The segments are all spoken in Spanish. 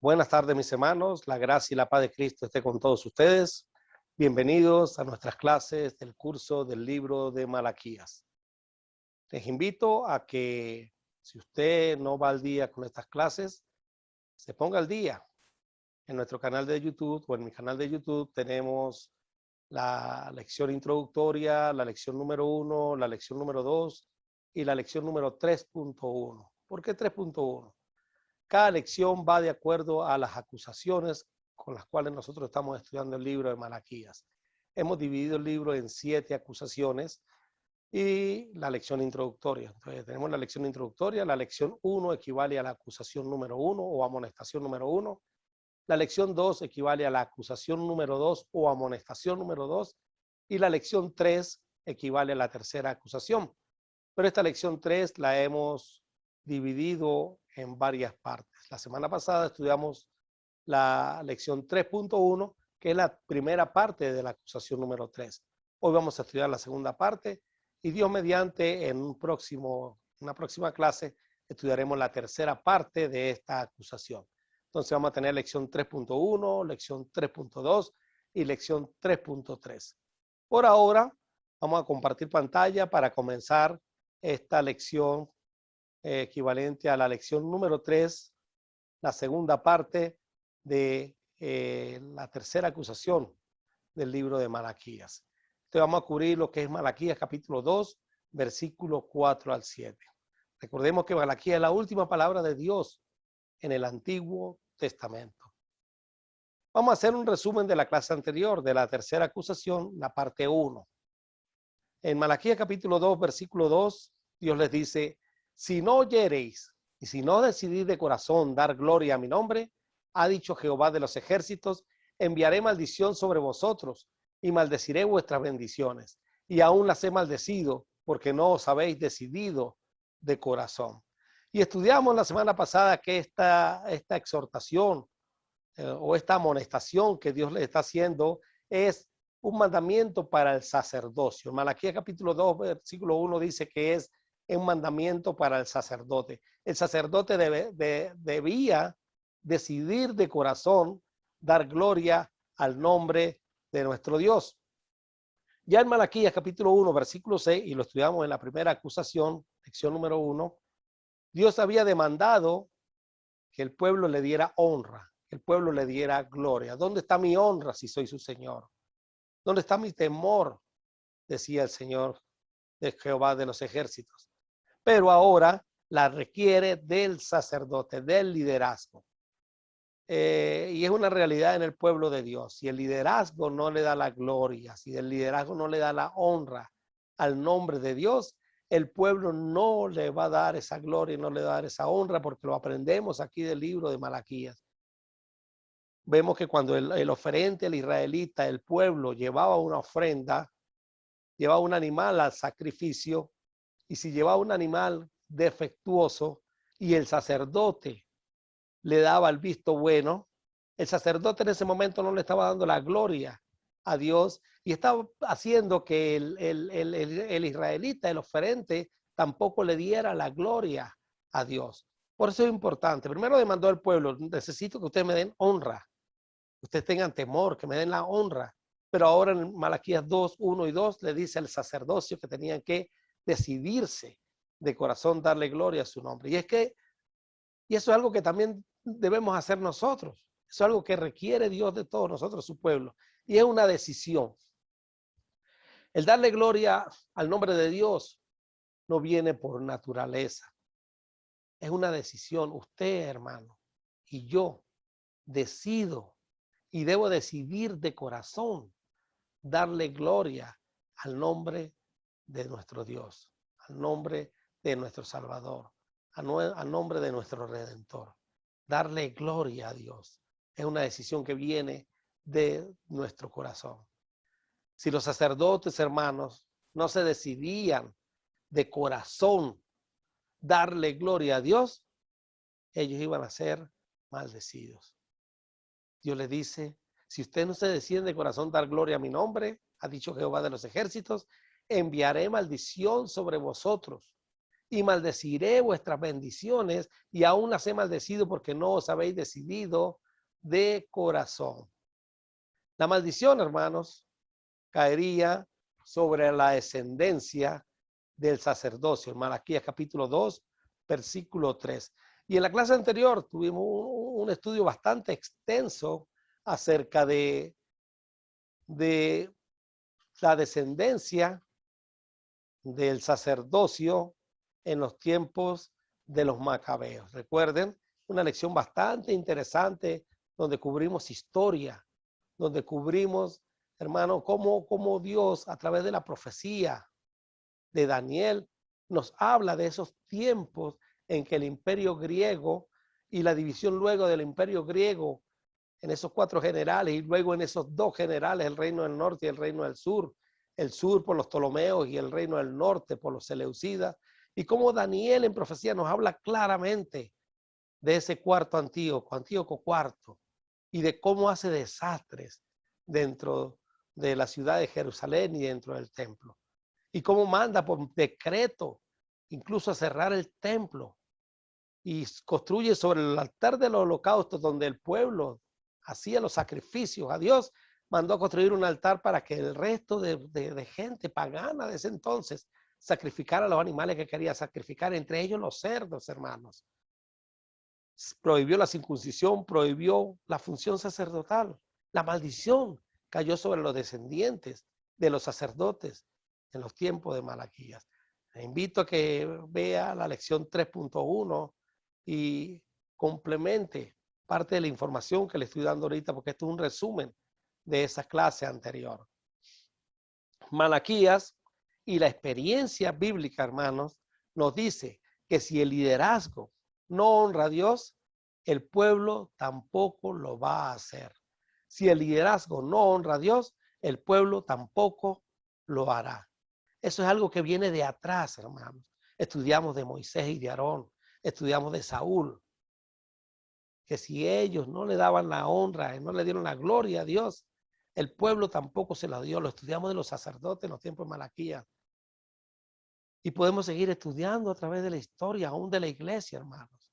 Buenas tardes, mis hermanos. La gracia y la paz de Cristo esté con todos ustedes. Bienvenidos a nuestras clases del curso del libro de Malaquías. Les invito a que, si usted no va al día con estas clases, se ponga al día. En nuestro canal de YouTube o en mi canal de YouTube tenemos la lección introductoria, la lección número 1, la lección número 2 y la lección número 3.1. ¿Por qué 3.1? Cada lección va de acuerdo a las acusaciones con las cuales nosotros estamos estudiando el libro de Malaquías. Hemos dividido el libro en 7 acusaciones y la lección introductoria. Entonces tenemos la lección introductoria, la lección 1 equivale a la acusación número 1 o amonestación número 1. La lección 2 equivale a la acusación número 2 o amonestación número 2. Y la lección 3 equivale a la tercera acusación. Pero esta lección 3 la hemos dividido en varias partes. La semana pasada estudiamos la lección 3.1, que es la primera parte de la acusación número 3. Hoy vamos a estudiar la segunda parte y Dios mediante en una próxima clase estudiaremos la tercera parte de esta acusación. Entonces vamos a tener lección 3.1, lección 3.2 y lección 3.3. Por ahora vamos a compartir pantalla para comenzar esta lección equivalente a la lección número 3, la segunda parte de la tercera acusación del libro de Malaquías. Entonces vamos a cubrir lo que es Malaquías capítulo 2, versículo 4 al 7. Recordemos que Malaquías es la última palabra de Dios en el Antiguo Testamento. Vamos a hacer un resumen de la clase anterior, de la tercera acusación, la parte 1. En Malaquías capítulo 2, versículo 2, Dios les dice: si no oyereis y si no decidís de corazón dar gloria a mi nombre, ha dicho Jehová de los ejércitos, enviaré maldición sobre vosotros y maldeciré vuestras bendiciones. Y aún las he maldecido porque no os habéis decidido de corazón. Y estudiamos la semana pasada que esta exhortación o esta amonestación que Dios le está haciendo es un mandamiento para el sacerdocio. Malaquías capítulo 2, versículo 1 dice que es un mandamiento para el sacerdote. El sacerdote debía decidir de corazón dar gloria al nombre de nuestro Dios. Ya en Malaquías capítulo 1, versículo 6, y lo estudiamos en la primera acusación, lección número 1, Dios había demandado que el pueblo le diera honra, que el pueblo le diera gloria. ¿Dónde está mi honra si soy su Señor? ¿Dónde está mi temor? Decía el Señor de Jehová de los ejércitos. Pero ahora la requiere del sacerdote, del liderazgo. Y es una realidad en el pueblo de Dios. Si el liderazgo no le da la gloria, si el liderazgo no le da la honra al nombre de Dios, el pueblo no le va a dar esa gloria y no le va a dar esa honra, porque lo aprendemos aquí del libro de Malaquías. Vemos que cuando el oferente, el israelita, el pueblo llevaba una ofrenda, llevaba un animal al sacrificio, y si llevaba un animal defectuoso y el sacerdote le daba el visto bueno, el sacerdote en ese momento no le estaba dando la gloria a Dios y estaba haciendo que el israelita, el oferente, tampoco le diera la gloria a Dios. Por eso es importante. Primero demandó al pueblo: necesito que ustedes me den honra, que ustedes tengan temor, que me den la honra. Pero ahora en Malaquías 2, 1 y 2 le dice al sacerdocio que tenían que decidirse de corazón darle gloria a su nombre. Y eso es algo que también debemos hacer nosotros. Eso es algo que requiere Dios de todos nosotros, su pueblo. Y es una decisión. El darle gloria al nombre de Dios no viene por naturaleza. Es una decisión. Usted, hermano, y yo decido y debo decidir de corazón darle gloria al nombre de nuestro Dios, al nombre de nuestro Salvador, al nombre de nuestro Redentor. Darle gloria a Dios es una decisión que viene de nuestro corazón. Si los sacerdotes, hermanos, no se decidían de corazón darle gloria a Dios, ellos iban a ser maldecidos. Dios les dice: si ustedes no se deciden de corazón dar gloria a mi nombre, ha dicho Jehová de los ejércitos, enviaré maldición sobre vosotros y maldeciré vuestras bendiciones, y aún las he maldecido porque no os habéis decidido de corazón. La maldición, hermanos, caería sobre la descendencia del sacerdocio. En Malaquías capítulo 2, versículo 3. Y en la clase anterior tuvimos un estudio bastante extenso acerca de la descendencia del sacerdocio en los tiempos de los macabeos. Recuerden, una lección bastante interesante donde cubrimos historia, donde cubrimos, hermano, cómo Dios a través de la profecía de Daniel nos habla de esos tiempos en que el imperio griego y la división luego del imperio griego en esos 4 generales y luego en esos 2 generales, el reino del norte y el reino del sur, el sur por los Ptolomeos y el reino del norte por los Seleucidas, y cómo Daniel en profecía nos habla claramente de ese cuarto Antíoco, Antíoco IV, y de cómo hace desastres dentro de la ciudad de Jerusalén y dentro del templo, y cómo manda por decreto incluso a cerrar el templo y construye sobre el altar del holocausto donde el pueblo hacía los sacrificios a Dios, mandó a construir un altar para que el resto de gente pagana de ese entonces sacrificara los animales que quería sacrificar, entre ellos los cerdos, hermanos. Prohibió la circuncisión, prohibió la función sacerdotal. La maldición cayó sobre los descendientes de los sacerdotes en los tiempos de Malaquías. Le invito a que vea la lección 3.1 y complemente parte de la información que le estoy dando ahorita, porque esto es un resumen de esa clase anterior. Malaquías y la experiencia bíblica, hermanos, nos dice que si el liderazgo no honra a Dios, el pueblo tampoco lo va a hacer. Si el liderazgo no honra a Dios, el pueblo tampoco lo hará. Eso es algo que viene de atrás, hermanos. Estudiamos de Moisés y de Aarón, estudiamos de Saúl, que si ellos no le daban la honra y no le dieron la gloria a Dios, el pueblo tampoco se la dio. Lo estudiamos de los sacerdotes en los tiempos de Malaquías. Y podemos seguir estudiando a través de la historia, aún de la iglesia, hermanos.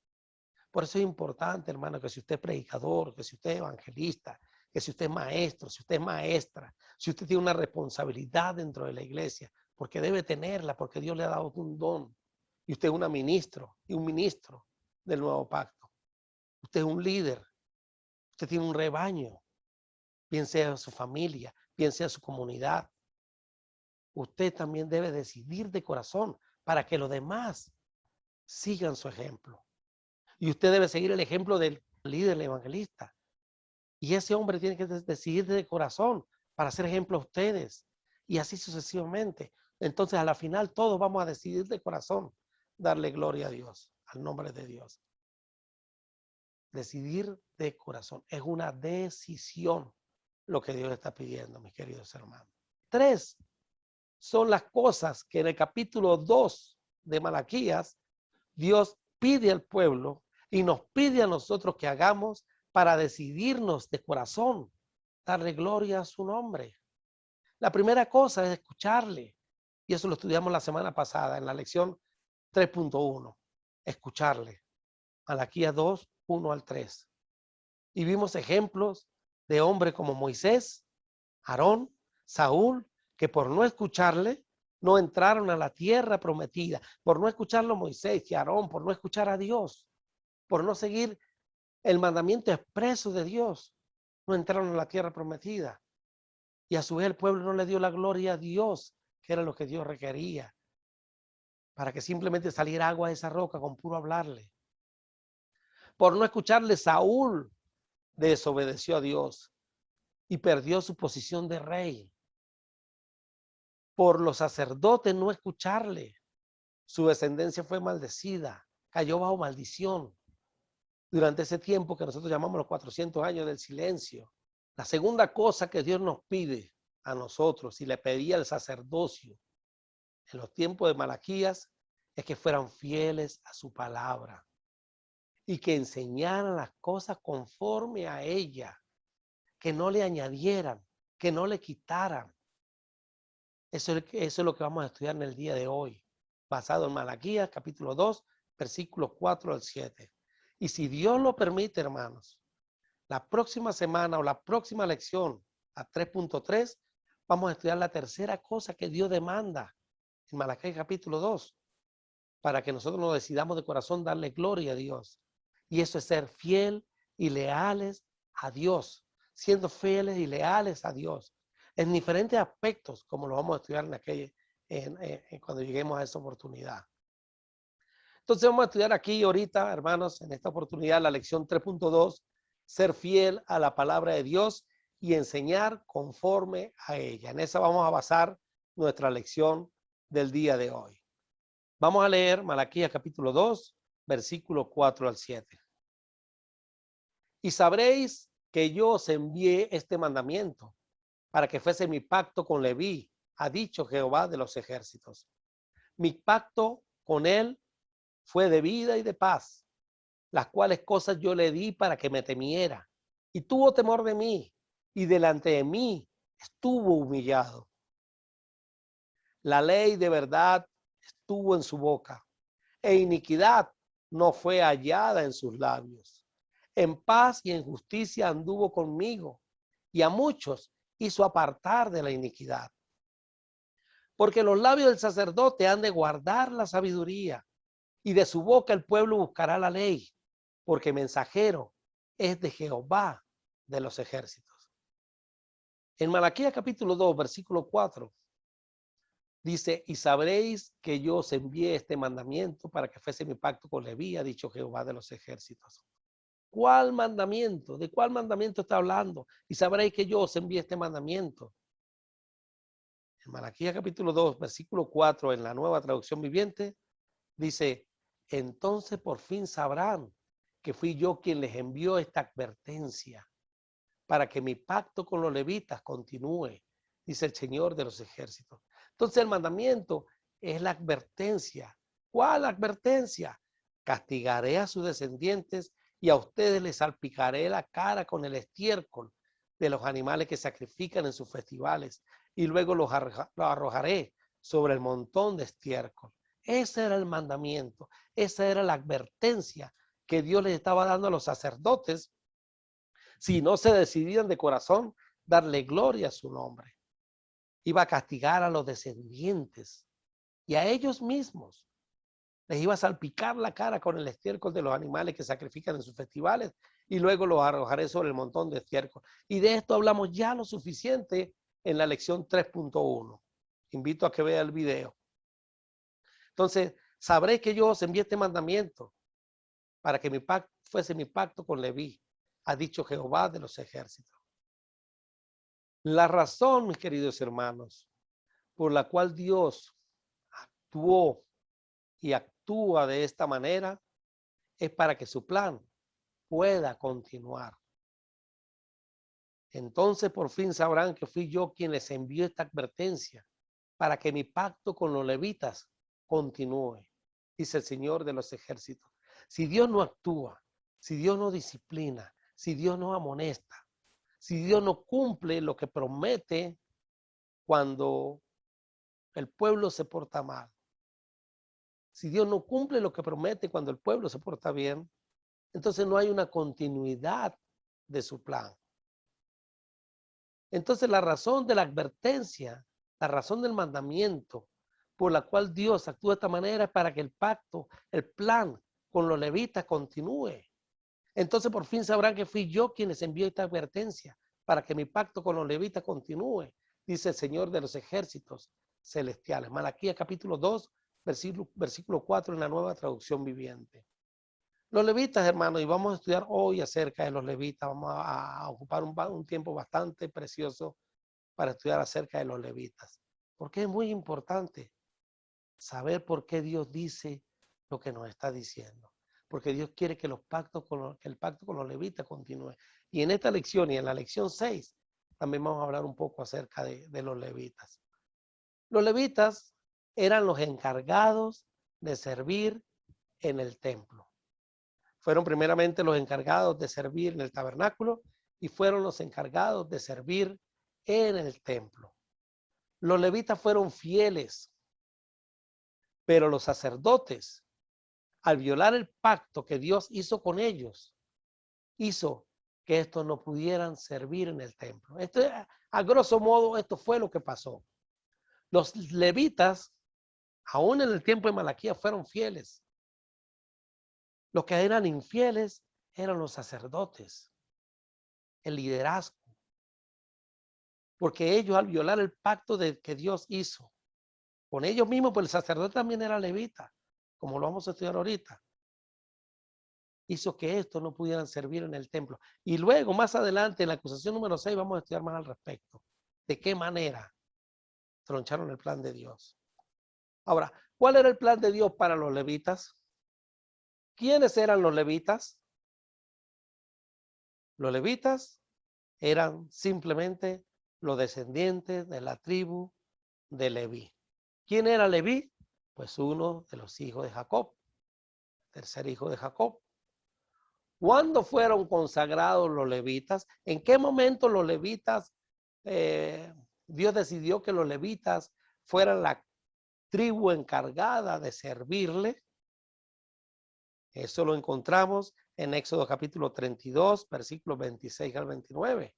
Por eso es importante, hermano, que si usted es predicador, que si usted es evangelista, que si usted es maestro, si usted es maestra, si usted tiene una responsabilidad dentro de la iglesia, porque debe tenerla, porque Dios le ha dado un don. Y usted es un ministro del nuevo pacto. Usted es un líder. Usted tiene un rebaño. Piense en su familia, piense en su comunidad. Usted también debe decidir de corazón para que los demás sigan su ejemplo. Y usted debe seguir el ejemplo del líder, el evangelista. Y ese hombre tiene que decidir de corazón para ser ejemplo a ustedes. Y así sucesivamente. Entonces, a la final, todos vamos a decidir de corazón darle gloria a Dios, al nombre de Dios. Decidir de corazón. Es una decisión lo que Dios está pidiendo, mis queridos hermanos. 3 son las cosas que en el capítulo 2 de Malaquías, Dios pide al pueblo y nos pide a nosotros que hagamos para decidirnos de corazón, darle gloria a su nombre. La primera cosa es escucharle, y eso lo estudiamos la semana pasada en la lección 3.1, escucharle. Malaquías 2, 1 al 3. Y vimos ejemplos de hombres como Moisés, Aarón, Saúl, que por no escucharle, no entraron a la tierra prometida, por no escucharlo Moisés y Aarón, por no escuchar a Dios, por no seguir el mandamiento expreso de Dios, no entraron a la tierra prometida. Y a su vez el pueblo no le dio la gloria a Dios, que era lo que Dios requería, para que simplemente saliera agua de esa roca con puro hablarle. Por no escucharle, Saúl desobedeció a Dios y perdió su posición de rey. Por los sacerdotes no escucharle, su descendencia fue maldecida, cayó bajo maldición durante ese tiempo que nosotros llamamos los 400 años del silencio. La segunda cosa que Dios nos pide a nosotros y le pedía al sacerdocio en los tiempos de Malaquías es que fueran fieles a su palabra y que enseñaran las cosas conforme a ella, que no le añadieran, que no le quitaran. Eso es lo que vamos a estudiar en el día de hoy. basado en Malaquías capítulo 2, versículos 4 al 7. Y si Dios lo permite, hermanos, la próxima semana o la próxima lección a 3.3, vamos a estudiar la tercera cosa que Dios demanda en Malaquías capítulo 2, para que nosotros nos decidamos de corazón darle gloria a Dios. Y eso es ser fiel y leales a Dios, siendo fieles y leales a Dios en diferentes aspectos, como lo vamos a estudiar cuando lleguemos a esa oportunidad. Entonces vamos a estudiar aquí ahorita, hermanos, en esta oportunidad, la lección 3.2, ser fiel a la palabra de Dios y enseñar conforme a ella. En esa vamos a basar nuestra lección del día de hoy. Vamos a leer Malaquías capítulo 2, versículos 4 al 7. Y sabréis que yo os envié este mandamiento para que fuese mi pacto con Leví, ha dicho Jehová de los ejércitos. Mi pacto con él fue de vida y de paz, las cuales cosas yo le di para que me temiera, y tuvo temor de mí, y delante de mí estuvo humillado. La ley de verdad estuvo en su boca, e iniquidad no fue hallada en sus labios. En paz y en justicia anduvo conmigo, y a muchos hizo apartar de la iniquidad. Porque los labios del sacerdote han de guardar la sabiduría, y de su boca el pueblo buscará la ley, porque mensajero es de Jehová de los ejércitos. En Malaquías capítulo 2, versículo 4, dice, y sabréis que yo os envié este mandamiento para que fuese mi pacto con Leví, ha dicho Jehová de los ejércitos. ¿Cuál mandamiento? ¿De cuál mandamiento está hablando? Y sabréis que yo os envié este mandamiento. En Malaquías capítulo 2, versículo 4, en la Nueva Traducción Viviente, dice, entonces por fin sabrán que fui yo quien les envió esta advertencia para que mi pacto con los levitas continúe, dice el Señor de los ejércitos. Entonces el mandamiento es la advertencia. ¿Cuál advertencia? Castigaré a sus descendientes y a ustedes les salpicaré la cara con el estiércol de los animales que sacrifican en sus festivales y luego los arrojaré sobre el montón de estiércol. Ese era el mandamiento, esa era la advertencia que Dios les estaba dando a los sacerdotes si no se decidían de corazón darle gloria a su nombre. Iba a castigar a los descendientes y a ellos mismos. Les iba a salpicar la cara con el estiércol de los animales que sacrifican en sus festivales y luego los arrojaré sobre el montón de estiércol. Y de esto hablamos ya lo suficiente en la lección 3.1. Invito a que vea el video. Entonces, sabré que yo os envié este mandamiento para que mi pacto fuese mi pacto con Leví, ha dicho Jehová de los ejércitos. La razón, mis queridos hermanos, por la cual Dios actuó y actúa de esta manera es para que su plan pueda continuar. Entonces por fin sabrán que fui yo quien les envió esta advertencia para que mi pacto con los levitas continúe, dice el Señor de los ejércitos. Si Dios no actúa, si Dios no disciplina, si Dios no amonesta, si Dios no cumple lo que promete cuando el pueblo se porta mal, si Dios no cumple lo que promete cuando el pueblo se porta bien, entonces no hay una continuidad de su plan. Entonces la razón de la advertencia, la razón del mandamiento por la cual Dios actúa de esta manera es para que el pacto, el plan con los levitas continúe. Entonces por fin sabrán que fui yo quien les envió esta advertencia para que mi pacto con los levitas continúe, dice el Señor de los ejércitos celestiales. Malaquías capítulo 2, versículo 4 en la Nueva Traducción Viviente. Los levitas, hermanos, y vamos a estudiar hoy acerca de los levitas, vamos a ocupar un tiempo bastante precioso para estudiar acerca de los levitas, porque es muy importante saber por qué Dios dice lo que nos está diciendo, porque Dios quiere que que el pacto con los levitas continúe. Y en esta lección y en la lección 6 también vamos a hablar un poco acerca de los levitas. Los levitas eran los encargados de servir en el templo. Fueron primeramente los encargados de servir en el tabernáculo y fueron los encargados de servir en el templo. Los levitas fueron fieles, Pero los sacerdotes, al violar el pacto que Dios hizo con ellos, hizo que estos no pudieran servir en el templo. Esto, a grosso modo, esto fue lo que pasó. Los levitas, aún en el tiempo de Malaquías, fueron fieles. Los que eran infieles eran los sacerdotes, el liderazgo. Porque ellos, al violar el pacto que Dios hizo con ellos mismos, pues el sacerdote también era levita, como lo vamos a estudiar ahorita, hizo que estos no pudieran servir en el templo. Y luego, más adelante, en la acusación número 6, vamos a estudiar más al respecto. ¿De qué manera troncharon el plan de Dios? Ahora, ¿cuál era el plan de Dios para los levitas? ¿Quiénes eran los levitas? Los levitas eran simplemente los descendientes de la tribu de Leví. ¿Quién era Leví? Pues uno de los hijos de Jacob, tercer hijo de Jacob. ¿Cuándo fueron consagrados los levitas? ¿En qué momento los levitas, Dios decidió que los levitas fueran la tribu encargada de servirle? Eso lo encontramos en Éxodo capítulo 32, versículos 26 al 29.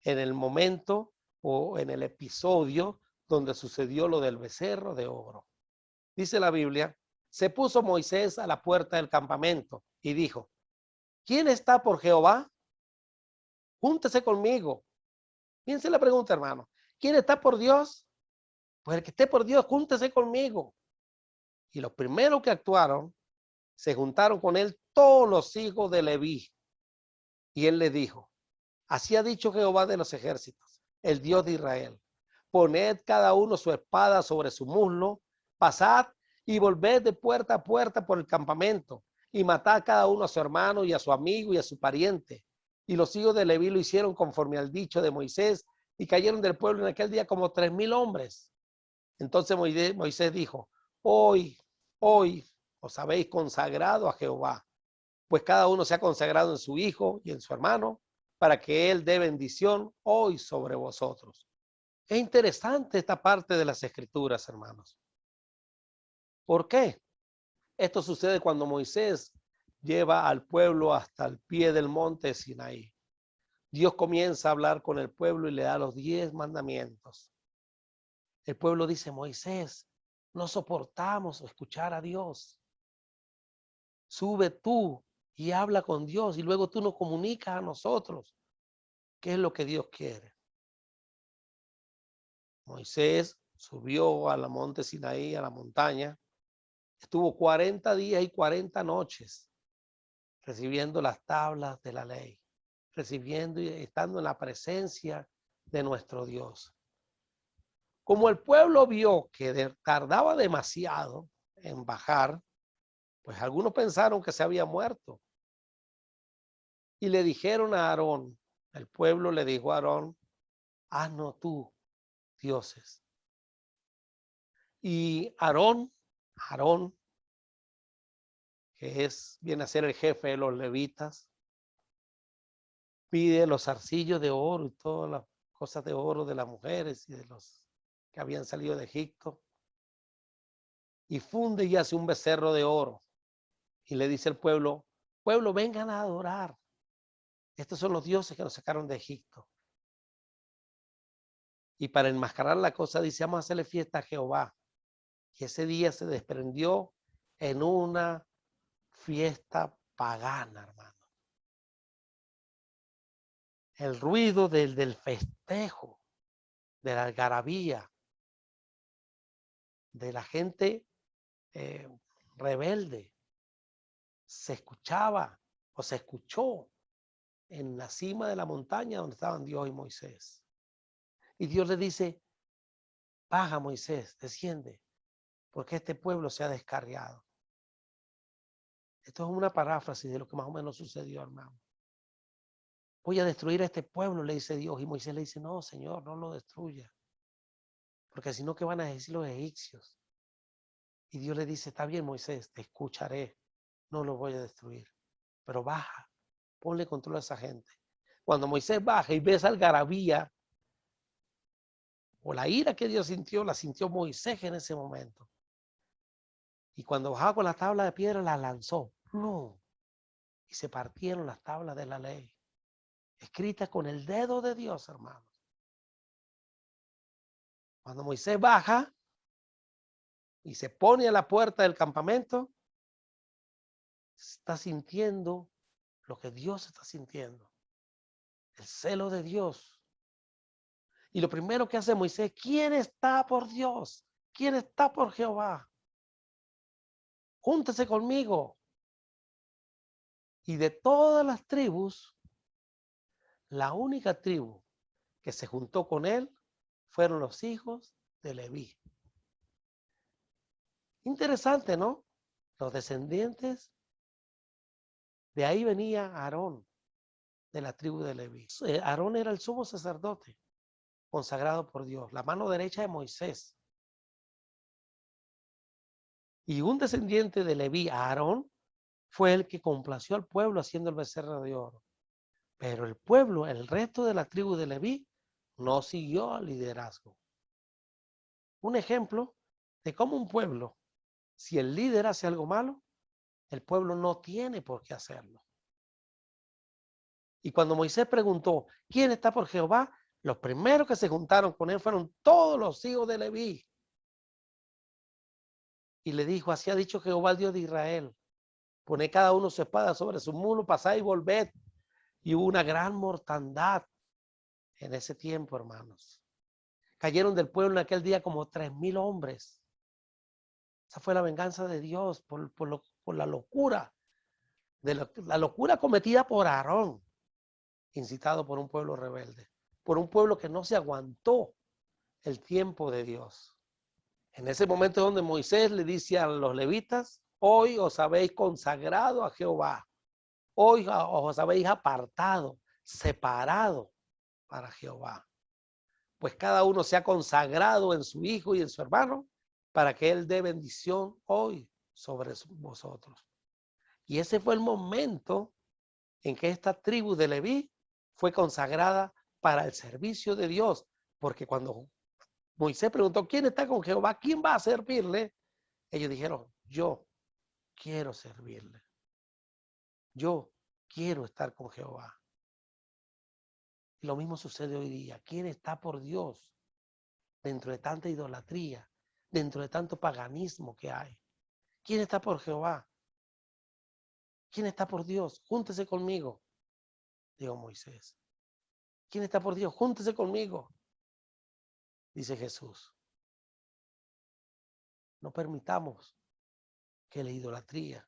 En el momento o en el episodio donde sucedió lo del becerro de oro. Dice la Biblia, se puso Moisés a la puerta del campamento y dijo, ¿quién está por Jehová? Júntese conmigo. Fíjense la pregunta, hermano. ¿Quién está por Dios? Pues el que esté por Dios, júntese conmigo. Y los primeros que actuaron, se juntaron con él todos los hijos de Leví. Y él les dijo, así ha dicho Jehová de los ejércitos, el Dios de Israel. Poned cada uno su espada sobre su muslo, pasad y volved de puerta a puerta por el campamento y matad cada uno a su hermano y a su amigo y a su pariente. Y los hijos de Leví lo hicieron conforme al dicho de Moisés y cayeron del pueblo en aquel día como 3,000 hombres. Entonces Moisés dijo, hoy os habéis consagrado a Jehová, pues cada uno se ha consagrado en su hijo y en su hermano, para que él dé bendición hoy sobre vosotros. Es interesante esta parte de las escrituras, hermanos. ¿Por qué? Esto sucede cuando Moisés lleva al pueblo hasta el pie del monte Sinaí. Dios comienza a hablar con el pueblo y le da los 10 mandamientos. El pueblo dice, Moisés, no soportamos escuchar a Dios. Sube tú y habla con Dios y luego tú nos comunicas a nosotros qué es lo que Dios quiere. Moisés subió a la monte Sinaí, a la montaña, estuvo 40 días y 40 noches recibiendo las tablas de la ley, recibiendo y estando en la presencia de nuestro Dios. Como el pueblo vio que tardaba demasiado en bajar, pues algunos pensaron que se había muerto. Y le dijeron a Aarón, el pueblo le dijo a Aarón, haznos tú dioses. Y Aarón, que viene a ser el jefe de los levitas, pide los zarcillos de oro y todas las cosas de oro de las mujeres y de los que habían salido de Egipto, y funde y hace un becerro de oro. Y le dice al pueblo, vengan a adorar. Estos son los dioses que nos sacaron de Egipto. Y para enmascarar la cosa dice, vamos a hacerle fiesta a Jehová. Y ese día se desprendió en una fiesta pagana, hermano. El ruido del festejo, de la algarabía, de la gente rebelde, se escuchaba o se escuchó en la cima de la montaña donde estaban Dios y Moisés. Y Dios le dice, baja Moisés, desciende, porque este pueblo se ha descarriado. Esto es una paráfrasis de lo que más o menos sucedió, hermano. Voy a destruir a este pueblo, le dice Dios. Y Moisés le dice, no, Señor, no lo destruya. Porque si no, ¿qué van a decir los egipcios? Y Dios le dice, está bien, Moisés, te escucharé. No lo voy a destruir. Pero baja, ponle control a esa gente. Cuando Moisés baja y ve esa algarabía, o la ira que Dios sintió, la sintió Moisés en ese momento. Y cuando bajaba con la tabla de piedra, la lanzó. ¡Plum! Y se partieron las tablas de la ley, escritas con el dedo de Dios, hermanos. Cuando Moisés baja y se pone a la puerta del campamento, está sintiendo lo que Dios está sintiendo. El celo de Dios. Y lo primero que hace Moisés, ¿quién está por Dios? ¿Quién está por Jehová? Júntese conmigo. Y de todas las tribus, la única tribu que se juntó con él fueron los hijos de Leví. Interesante, ¿no? Los descendientes, de ahí venía Aarón, de la tribu de Leví. Aarón era el sumo sacerdote, consagrado por Dios, la mano derecha de Moisés. Y un descendiente de Leví, Aarón, fue el que complació al pueblo haciendo el becerro de oro. Pero el pueblo, el resto de la tribu de Leví, no siguió al liderazgo. Un ejemplo de cómo un pueblo, si el líder hace algo malo, el pueblo no tiene por qué hacerlo. Y cuando Moisés preguntó, ¿quién está por Jehová? Los primeros que se juntaron con él fueron todos los hijos de Leví. Y le dijo, así ha dicho Jehová, el Dios de Israel. Poned cada uno su espada sobre su mulo, pasad y volved. Y hubo una gran mortandad en ese tiempo, hermanos. Cayeron del pueblo en aquel día como 3,000 hombres. Esa fue la venganza de Dios por la locura, la locura cometida por Aarón, incitado por un pueblo rebelde, por un pueblo que no se aguantó el tiempo de Dios. En ese momento donde Moisés le dice a los levitas, hoy os habéis consagrado a Jehová, hoy os habéis apartado, separado para Jehová. Pues cada uno se ha consagrado en su hijo y en su hermano para que él dé bendición hoy sobre vosotros. Y ese fue el momento en que esta tribu de Leví fue consagrada para el servicio de Dios, porque cuando Moisés preguntó, ¿quién está con Jehová? ¿Quién va a servirle? Ellos dijeron, yo quiero servirle. Yo quiero estar con Jehová. Y lo mismo sucede hoy día. ¿Quién está por Dios dentro de tanta idolatría, dentro de tanto paganismo que hay? ¿Quién está por Jehová? ¿Quién está por Dios? Júntese conmigo, dijo Moisés. ¿Quién está por Dios? Júntese conmigo, dice Jesús. No permitamos que la idolatría,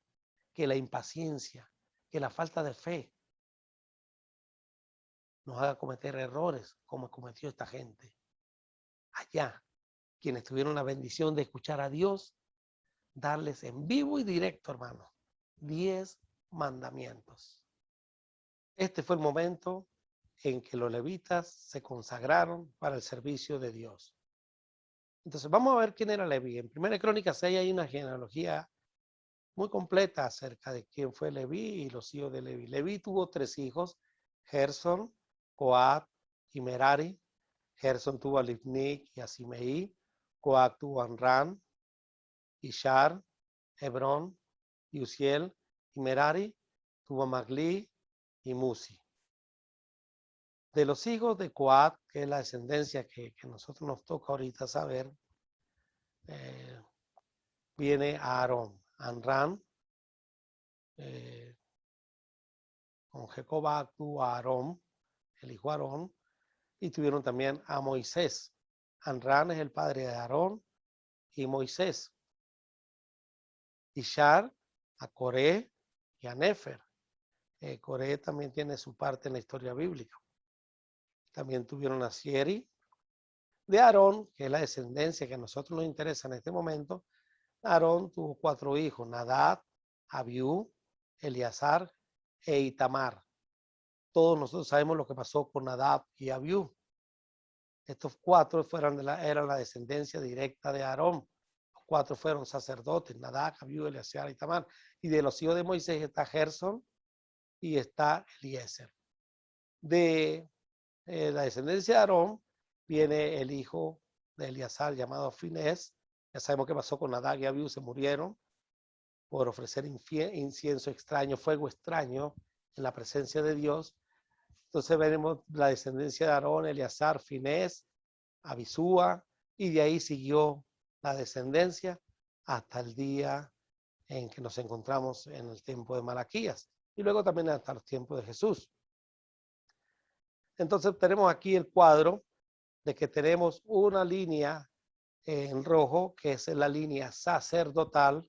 que la impaciencia, que la falta de fe nos haga cometer errores como cometió esta gente. Allá, quienes tuvieron la bendición de escuchar a Dios, darles en vivo y directo, hermano, 10 mandamientos. Este fue el momento en que los levitas se consagraron para el servicio de Dios. Entonces vamos a ver quién era Leví. En 1 Crónicas 6 hay una genealogía muy completa acerca de quién fue Leví y los hijos de Leví. Leví tuvo 3 hijos, Gersón, Coat y Merari. Gersón tuvo a Libni y a Simei. Coat tuvo a Amram, Ishar, Hebrón y Uziel. Y Merari tuvo a Magli y Musi. De los hijos de Coat, que es la descendencia que nosotros nos toca ahorita saber, viene Aarón, Amram, con Jecobá tuvo a Aarón, el hijo Aarón, y tuvieron también a Moisés. Amram es el padre de Aarón y Moisés. Ishar, a Coré y a Nefer. Coré también tiene su parte en la historia bíblica. También tuvieron a Sieri. De Aarón, que es la descendencia que a nosotros nos interesa en este momento, Aarón tuvo 4 hijos, Nadab, Abiú, Eleazar e Itamar. Todos nosotros sabemos lo que pasó con Nadab y Abiú. Estos 4 eran la descendencia directa de Aarón. Los 4 fueron sacerdotes, Nadab, Abiú, Eleazar y Itamar. Y de los hijos de Moisés está Gersón y está Eliezer. De la descendencia de Aarón viene el hijo de Eleazar llamado Finés. Ya sabemos qué pasó con Nadab y Abiú, se murieron. por ofrecer incienso extraño, fuego extraño en la presencia de Dios. Entonces veremos la descendencia de Aarón, Eleazar, Finés, Abisúa, y de ahí siguió la descendencia hasta el día en que nos encontramos en el tiempo de Malaquías, y luego también hasta el tiempo de Jesús. Entonces tenemos aquí el cuadro de que tenemos una línea en rojo, que es la línea sacerdotal,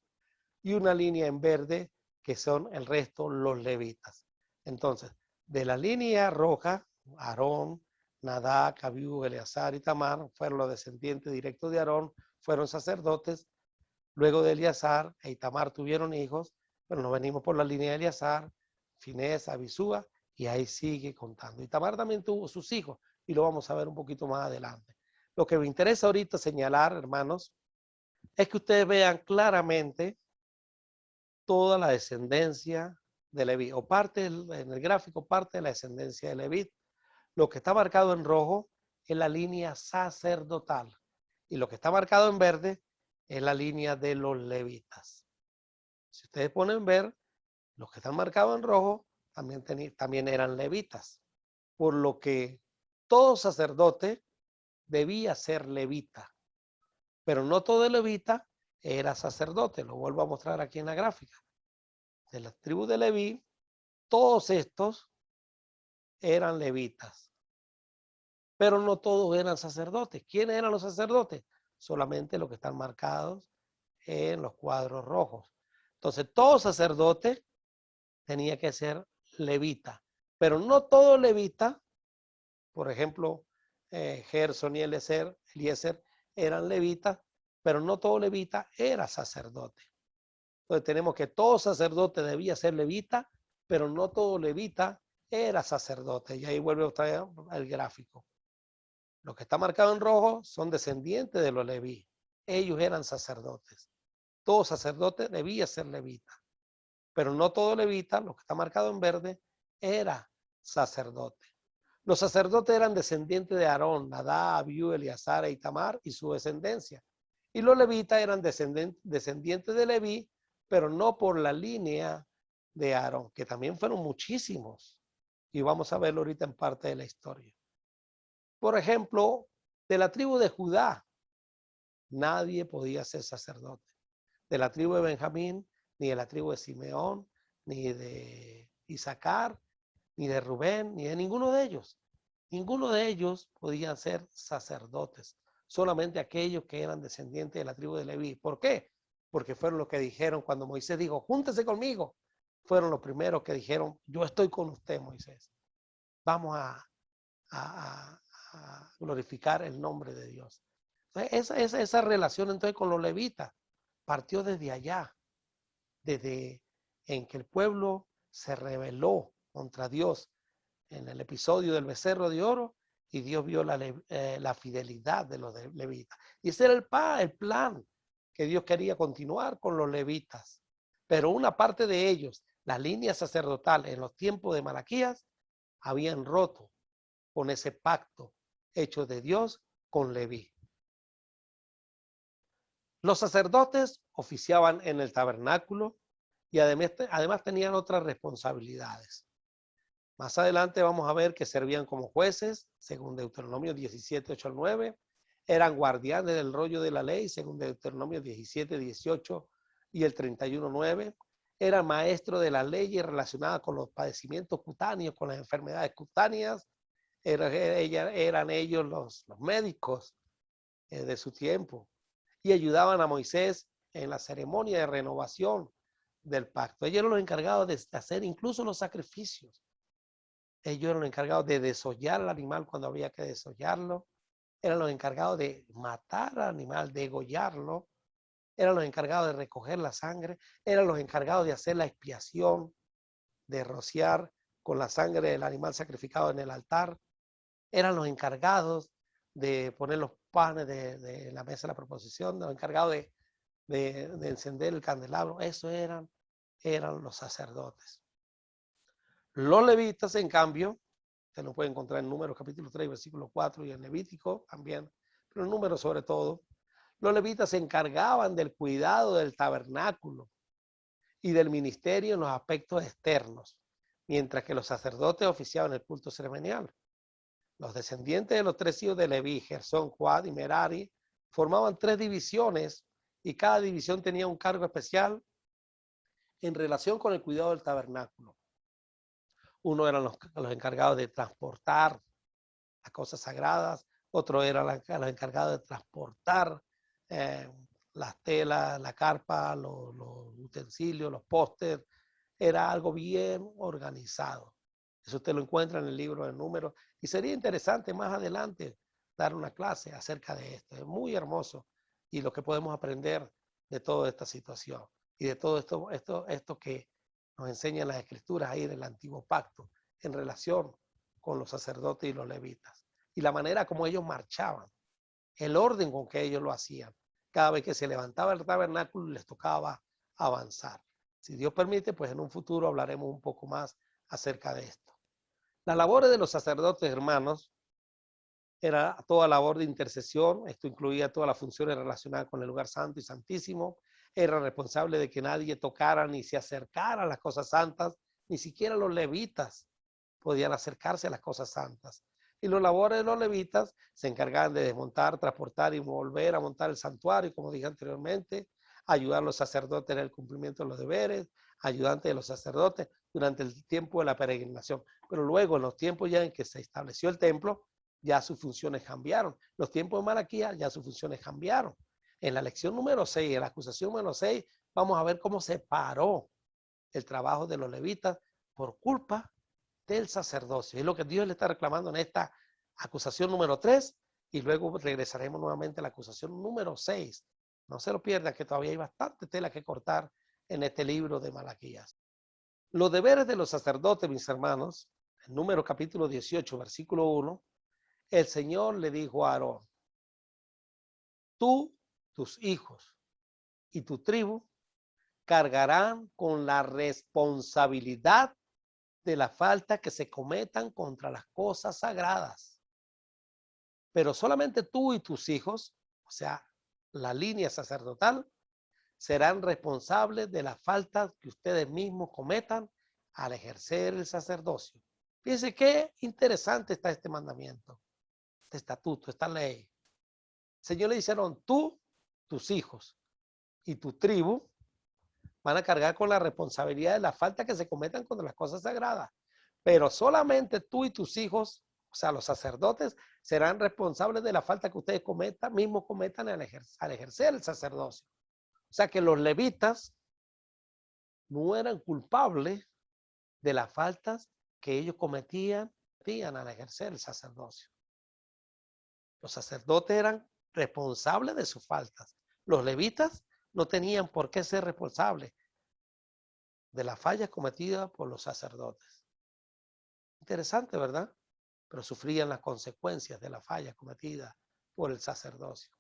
y una línea en verde, que son el resto, los levitas. Entonces, de la línea roja, Aarón, Nadab, Abiú, Eleazar y Tamar fueron los descendientes directos de Aarón, fueron sacerdotes. Luego de Eleazar e Itamar tuvieron hijos, pero nos venimos por la línea de Eleazar, Finés, Abisúa, y ahí sigue contando. Itamar también tuvo sus hijos, y lo vamos a ver un poquito más adelante. Lo que me interesa ahorita señalar, hermanos, es que ustedes vean claramente toda la descendencia de Leví, o parte, en el gráfico, parte de la descendencia de Leví. Lo que está marcado en rojo es la línea sacerdotal, y lo que está marcado en verde es la línea de los levitas. Si ustedes ponen ver, los que están marcados en rojo también eran levitas, por lo que todo sacerdote debía ser levita, pero no todo levita era sacerdote. Lo vuelvo a mostrar aquí en la gráfica. De la tribu de Leví, todos estos eran levitas, pero no todos eran sacerdotes. ¿Quiénes eran los sacerdotes? Solamente los que están marcados en los cuadros rojos. Entonces, todo sacerdote tenía que ser levita, pero no todo levita, por ejemplo, Gerson y Eliezer eran levitas, pero no todo levita era sacerdote. Entonces tenemos que todo sacerdote debía ser levita, pero no todo levita era sacerdote. Y ahí vuelve otra vez el gráfico. Los que está marcado en rojo son descendientes de los leví. Ellos eran sacerdotes. Todo sacerdote debía ser levita, pero no todo levita, lo que está marcado en verde, era sacerdote. Los sacerdotes eran descendientes de Aarón, Nadab, Abiú, Eleazar e Itamar y su descendencia. Y los levitas eran descendientes de Leví, pero no por la línea de Aarón, que también fueron muchísimos. Y vamos a verlo ahorita en parte de la historia. Por ejemplo, de la tribu de Judá, nadie podía ser sacerdote. De la tribu de Benjamín, ni de la tribu de Simeón, ni de Isaacar, ni de Rubén, ni de ninguno de ellos. Ninguno de ellos podían ser sacerdotes, solamente aquellos que eran descendientes de la tribu de Leví. ¿Por qué? Porque fueron los que dijeron cuando Moisés dijo, júntese conmigo. Fueron los primeros que dijeron, yo estoy con usted, Moisés. Vamos a glorificar el nombre de Dios. Entonces, esa relación entonces con los levitas partió desde allá, desde en que el pueblo se rebeló contra Dios en el episodio del becerro de oro, y Dios vio la fidelidad de los levitas. Y ese era el plan, que Dios quería continuar con los levitas. Pero una parte de ellos, la línea sacerdotal en los tiempos de Malaquías, habían roto con ese pacto hecho de Dios con Leví. Los sacerdotes oficiaban en el tabernáculo y además tenían otras responsabilidades. Más adelante vamos a ver que servían como jueces, según Deuteronomio 17, 8 al 9. Eran guardianes del rollo de la ley, según Deuteronomio 17, 18 y el 31, 9. Eran maestros de las leyes relacionadas con los padecimientos cutáneos, con las enfermedades cutáneas. Eran ellos los médicos de su tiempo, y ayudaban a Moisés en la ceremonia de renovación del pacto. Ellos eran los encargados de hacer incluso los sacrificios. Ellos eran los encargados de desollar al animal cuando había que desollarlo. Eran los encargados de matar al animal, de degollarlo. Eran los encargados de recoger la sangre. Eran los encargados de hacer la expiación, de rociar con la sangre del animal sacrificado en el altar. Eran los encargados de poner los panes de la mesa de la proposición, los encargados de encender el candelabro. Eso eran los sacerdotes. Los levitas, en cambio, usted lo puede encontrar en Números capítulo 3, versículo 4, y en Levítico también, pero en Números sobre todo, los levitas se encargaban del cuidado del tabernáculo, y del ministerio en los aspectos externos, mientras que los sacerdotes oficiaban el culto ceremonial. Los descendientes de los 3 hijos de Leví, Gersón, Coat y Merari, formaban 3 divisiones y cada división tenía un cargo especial en relación con el cuidado del tabernáculo. Uno eran los encargados de transportar las cosas sagradas, otro eran los encargados de transportar las telas, la carpa, los utensilios, los pósters. Era algo bien organizado. Eso usted lo encuentra en el libro de Números y sería interesante más adelante dar una clase acerca de esto. Es muy hermoso y lo que podemos aprender de toda esta situación y de todo esto que nos enseñan las escrituras ahí del antiguo pacto en relación con los sacerdotes y los levitas y la manera como ellos marchaban, el orden con que ellos lo hacían. Cada vez que se levantaba el tabernáculo les tocaba avanzar. Si Dios permite, pues en un futuro hablaremos un poco más acerca de esto. Las labores de los sacerdotes, hermanos, era toda labor de intercesión. Esto incluía todas las funciones relacionadas con el lugar santo y santísimo. Era responsable de que nadie tocara ni se acercara a las cosas santas, ni siquiera los levitas podían acercarse a las cosas santas. Y los labores de los levitas se encargaban de desmontar, transportar y volver a montar el santuario, como dije anteriormente, ayudar a los sacerdotes en el cumplimiento de los deberes, ayudantes de los sacerdotes durante el tiempo de la peregrinación. Pero luego, en los tiempos ya en que se estableció el templo, ya sus funciones cambiaron. Los tiempos de Malaquías, ya sus funciones cambiaron. En la lección número 6, en la acusación número 6, vamos a ver cómo se paró el trabajo de los levitas por culpa del sacerdocio. Es lo que Dios le está reclamando en esta acusación número 3 y luego regresaremos nuevamente a la acusación número 6. No se lo pierdan, que todavía hay bastante tela que cortar en este libro de Malaquías. Los deberes de los sacerdotes, mis hermanos, en Número capítulo 18, versículo 1, el Señor le dijo a Aarón: tú, tus hijos y tu tribu cargarán con la responsabilidad de la falta que se cometan contra las cosas sagradas. Pero solamente tú y tus hijos, o sea, la línea sacerdotal, serán responsables de las faltas que ustedes mismos cometan al ejercer el sacerdocio. Fíjense qué interesante está este mandamiento, este estatuto, esta ley. El Señor le dijeron: tú, tus hijos y tu tribu van a cargar con la responsabilidad de las faltas que se cometan contra las cosas sagradas. Pero solamente tú y tus hijos, o sea, los sacerdotes, serán responsables de la falta que ustedes mismos cometan al ejercer el sacerdocio. O sea, que los levitas no eran culpables de las faltas que ellos cometían al ejercer el sacerdocio. Los sacerdotes eran responsables de sus faltas. Los levitas no tenían por qué ser responsables de las fallas cometidas por los sacerdotes. Interesante, ¿verdad? Pero sufrían las consecuencias de la falla cometida por el sacerdocio.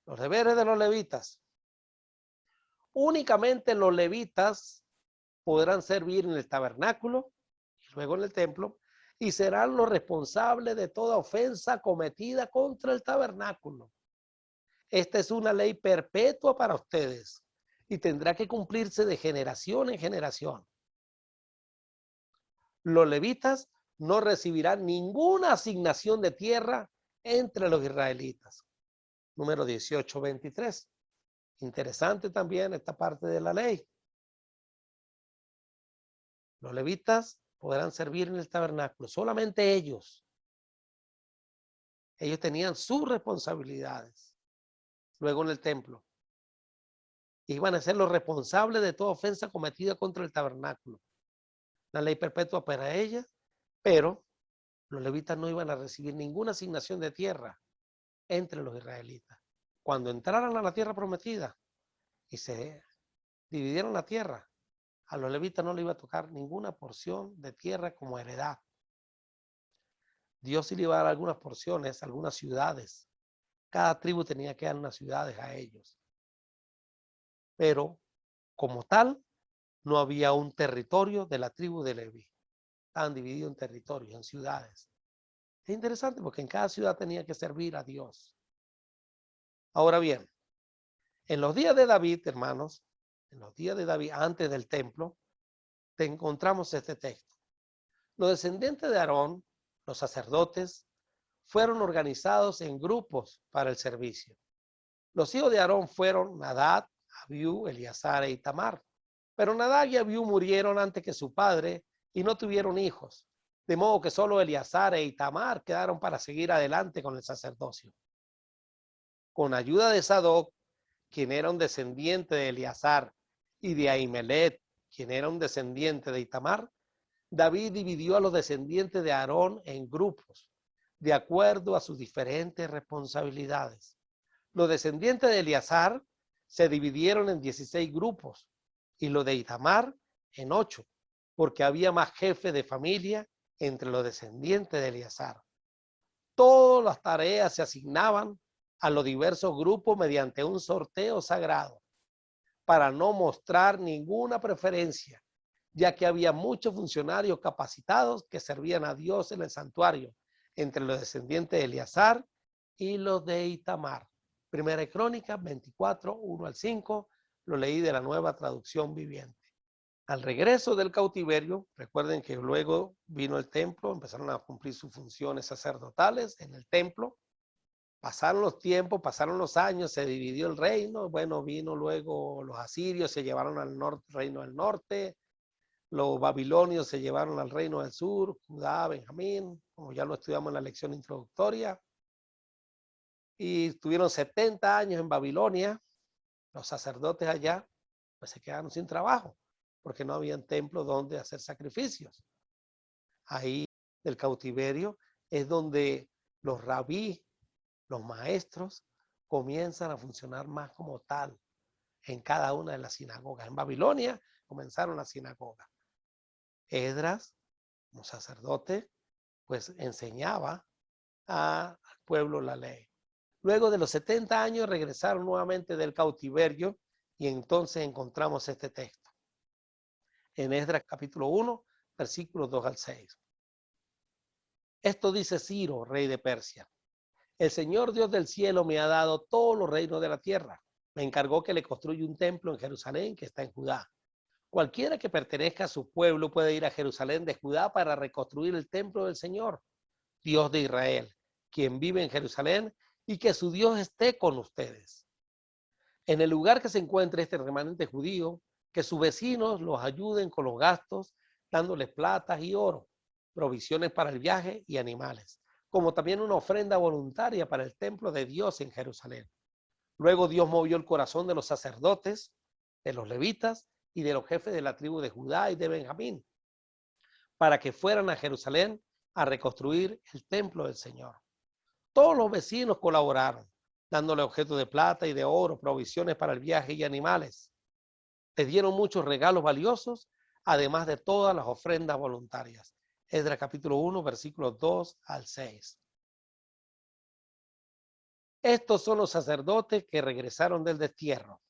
Los deberes de los levitas. Únicamente los levitas podrán servir en el tabernáculo y luego en el templo, y serán los responsables de toda ofensa cometida contra el tabernáculo. Esta es una ley perpetua para ustedes y tendrá que cumplirse de generación en generación. Los levitas no recibirán ninguna asignación de tierra entre los israelitas. Número 18:23. Interesante también esta parte de la ley. Los levitas podrán servir en el tabernáculo, solamente ellos. Ellos tenían sus responsabilidades. Luego en el templo. Iban a ser los responsables de toda ofensa cometida contra el tabernáculo. La ley perpetua para ellas, pero los levitas no iban a recibir ninguna asignación de tierra entre los israelitas. Cuando entraran a la tierra prometida y se dividieron la tierra, a los levitas no le iba a tocar ninguna porción de tierra como heredad. Dios sí le iba a dar algunas porciones, algunas ciudades. Cada tribu tenía que dar unas ciudades a ellos. Pero como tal, no había un territorio de la tribu de Leví. Estaban divididos en territorios, en ciudades. Es interesante porque en cada ciudad tenía que servir a Dios. Ahora bien, en los días de David, hermanos, en los días de David, antes del templo, te encontramos este texto. Los descendientes de Aarón, los sacerdotes, fueron organizados en grupos para el servicio. Los hijos de Aarón fueron Nadab, Abiú, Eleazar e Itamar. Pero Nadab y Abiú murieron antes que su padre y no tuvieron hijos. De modo que solo Eleazar e Itamar quedaron para seguir adelante con el sacerdocio. Con ayuda de Sadoc, quien era un descendiente de Eleazar, y de Ahimelech, quien era un descendiente de Itamar, David dividió a los descendientes de Aarón en grupos, de acuerdo a sus diferentes responsabilidades. Los descendientes de Eleazar se dividieron en 16 grupos y los de Itamar en 8, porque había más jefes de familia entre los descendientes de Eleazar. Todas las tareas se asignaban a los diversos grupos mediante un sorteo sagrado, para no mostrar ninguna preferencia, ya que había muchos funcionarios capacitados que servían a Dios en el santuario, entre los descendientes de Eleazar y los de Itamar. Primera de Crónicas 24, 1 al 5, lo leí de la Nueva Traducción Viviente. Al regreso del cautiverio, recuerden que luego vino el templo, empezaron a cumplir sus funciones sacerdotales en el templo. Pasaron los tiempos, pasaron los años, se dividió el reino. Bueno, vino luego los asirios, se llevaron al reino del norte. Los babilonios se llevaron al reino del sur, Judá, Benjamín, como ya lo estudiamos en la lección introductoria. Y estuvieron 70 años en Babilonia. Los sacerdotes allá pues se quedaron sin trabajo porque no había templo donde hacer sacrificios. Ahí del cautiverio es donde los rabí, los maestros, comienzan a funcionar más como tal en cada una de las sinagogas. En Babilonia comenzaron las sinagogas. Esdras, como sacerdote, pues enseñaba al pueblo la ley. Luego de los 70 años regresaron nuevamente del cautiverio y entonces encontramos este texto. En Esdras capítulo 1, versículos 2 al 6. Esto dice Ciro, rey de Persia. El Señor Dios del cielo me ha dado todos los reinos de la tierra. Me encargó que le construya un templo en Jerusalén que está en Judá. Cualquiera que pertenezca a su pueblo puede ir a Jerusalén de Judá para reconstruir el templo del Señor, Dios de Israel, quien vive en Jerusalén, y que su Dios esté con ustedes. En el lugar que se encuentre este remanente judío, que sus vecinos los ayuden con los gastos, dándoles plata y oro, provisiones para el viaje y animales, como también una ofrenda voluntaria para el templo de Dios en Jerusalén. Luego Dios movió el corazón de los sacerdotes, de los levitas y de los jefes de la tribu de Judá y de Benjamín, para que fueran a Jerusalén a reconstruir el templo del Señor. Todos los vecinos colaboraron, dándole objetos de plata y de oro, provisiones para el viaje y animales. Les dieron muchos regalos valiosos, además de todas las ofrendas voluntarias. Esdras capítulo 1, versículos 2 al 6. Estos son los sacerdotes que regresaron del destierro.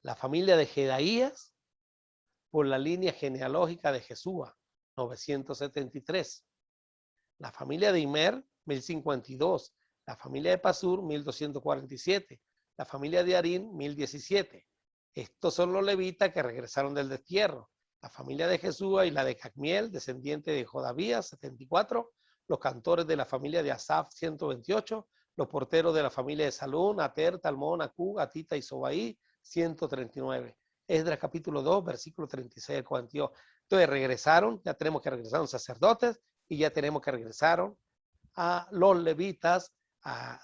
La familia de Jedaías, por la línea genealógica de Jesúa, 973. La familia de Imer, 1052. La familia de Pasur, 1247. La familia de Arín, 1017. Estos son los levitas que regresaron del destierro. La familia de Jesúa y la de Cadmiel, descendiente de Jodabías, 74. Los cantores de la familia de Asaf, 128. Los porteros de la familia de Salún, Ater, Talmón, Acú, Atita y Sobaí, 139. Esdras capítulo 2, versículo 36 al 42. Entonces regresaron, ya tenemos que regresaron sacerdotes y ya tenemos que regresaron a los levitas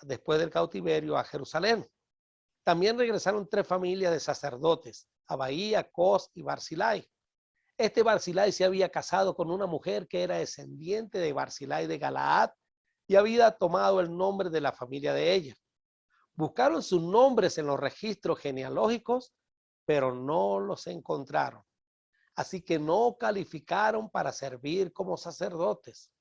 después del cautiverio a Jerusalén. También regresaron 3 familias de sacerdotes, Abaía, Cos y Barzilai. Este Barzilai se había casado con una mujer que era descendiente de Barzilai de Galaad y había tomado el nombre de la familia de ella. Buscaron sus nombres en los registros genealógicos, pero no los encontraron. Así que no calificaron para servir como sacerdotes.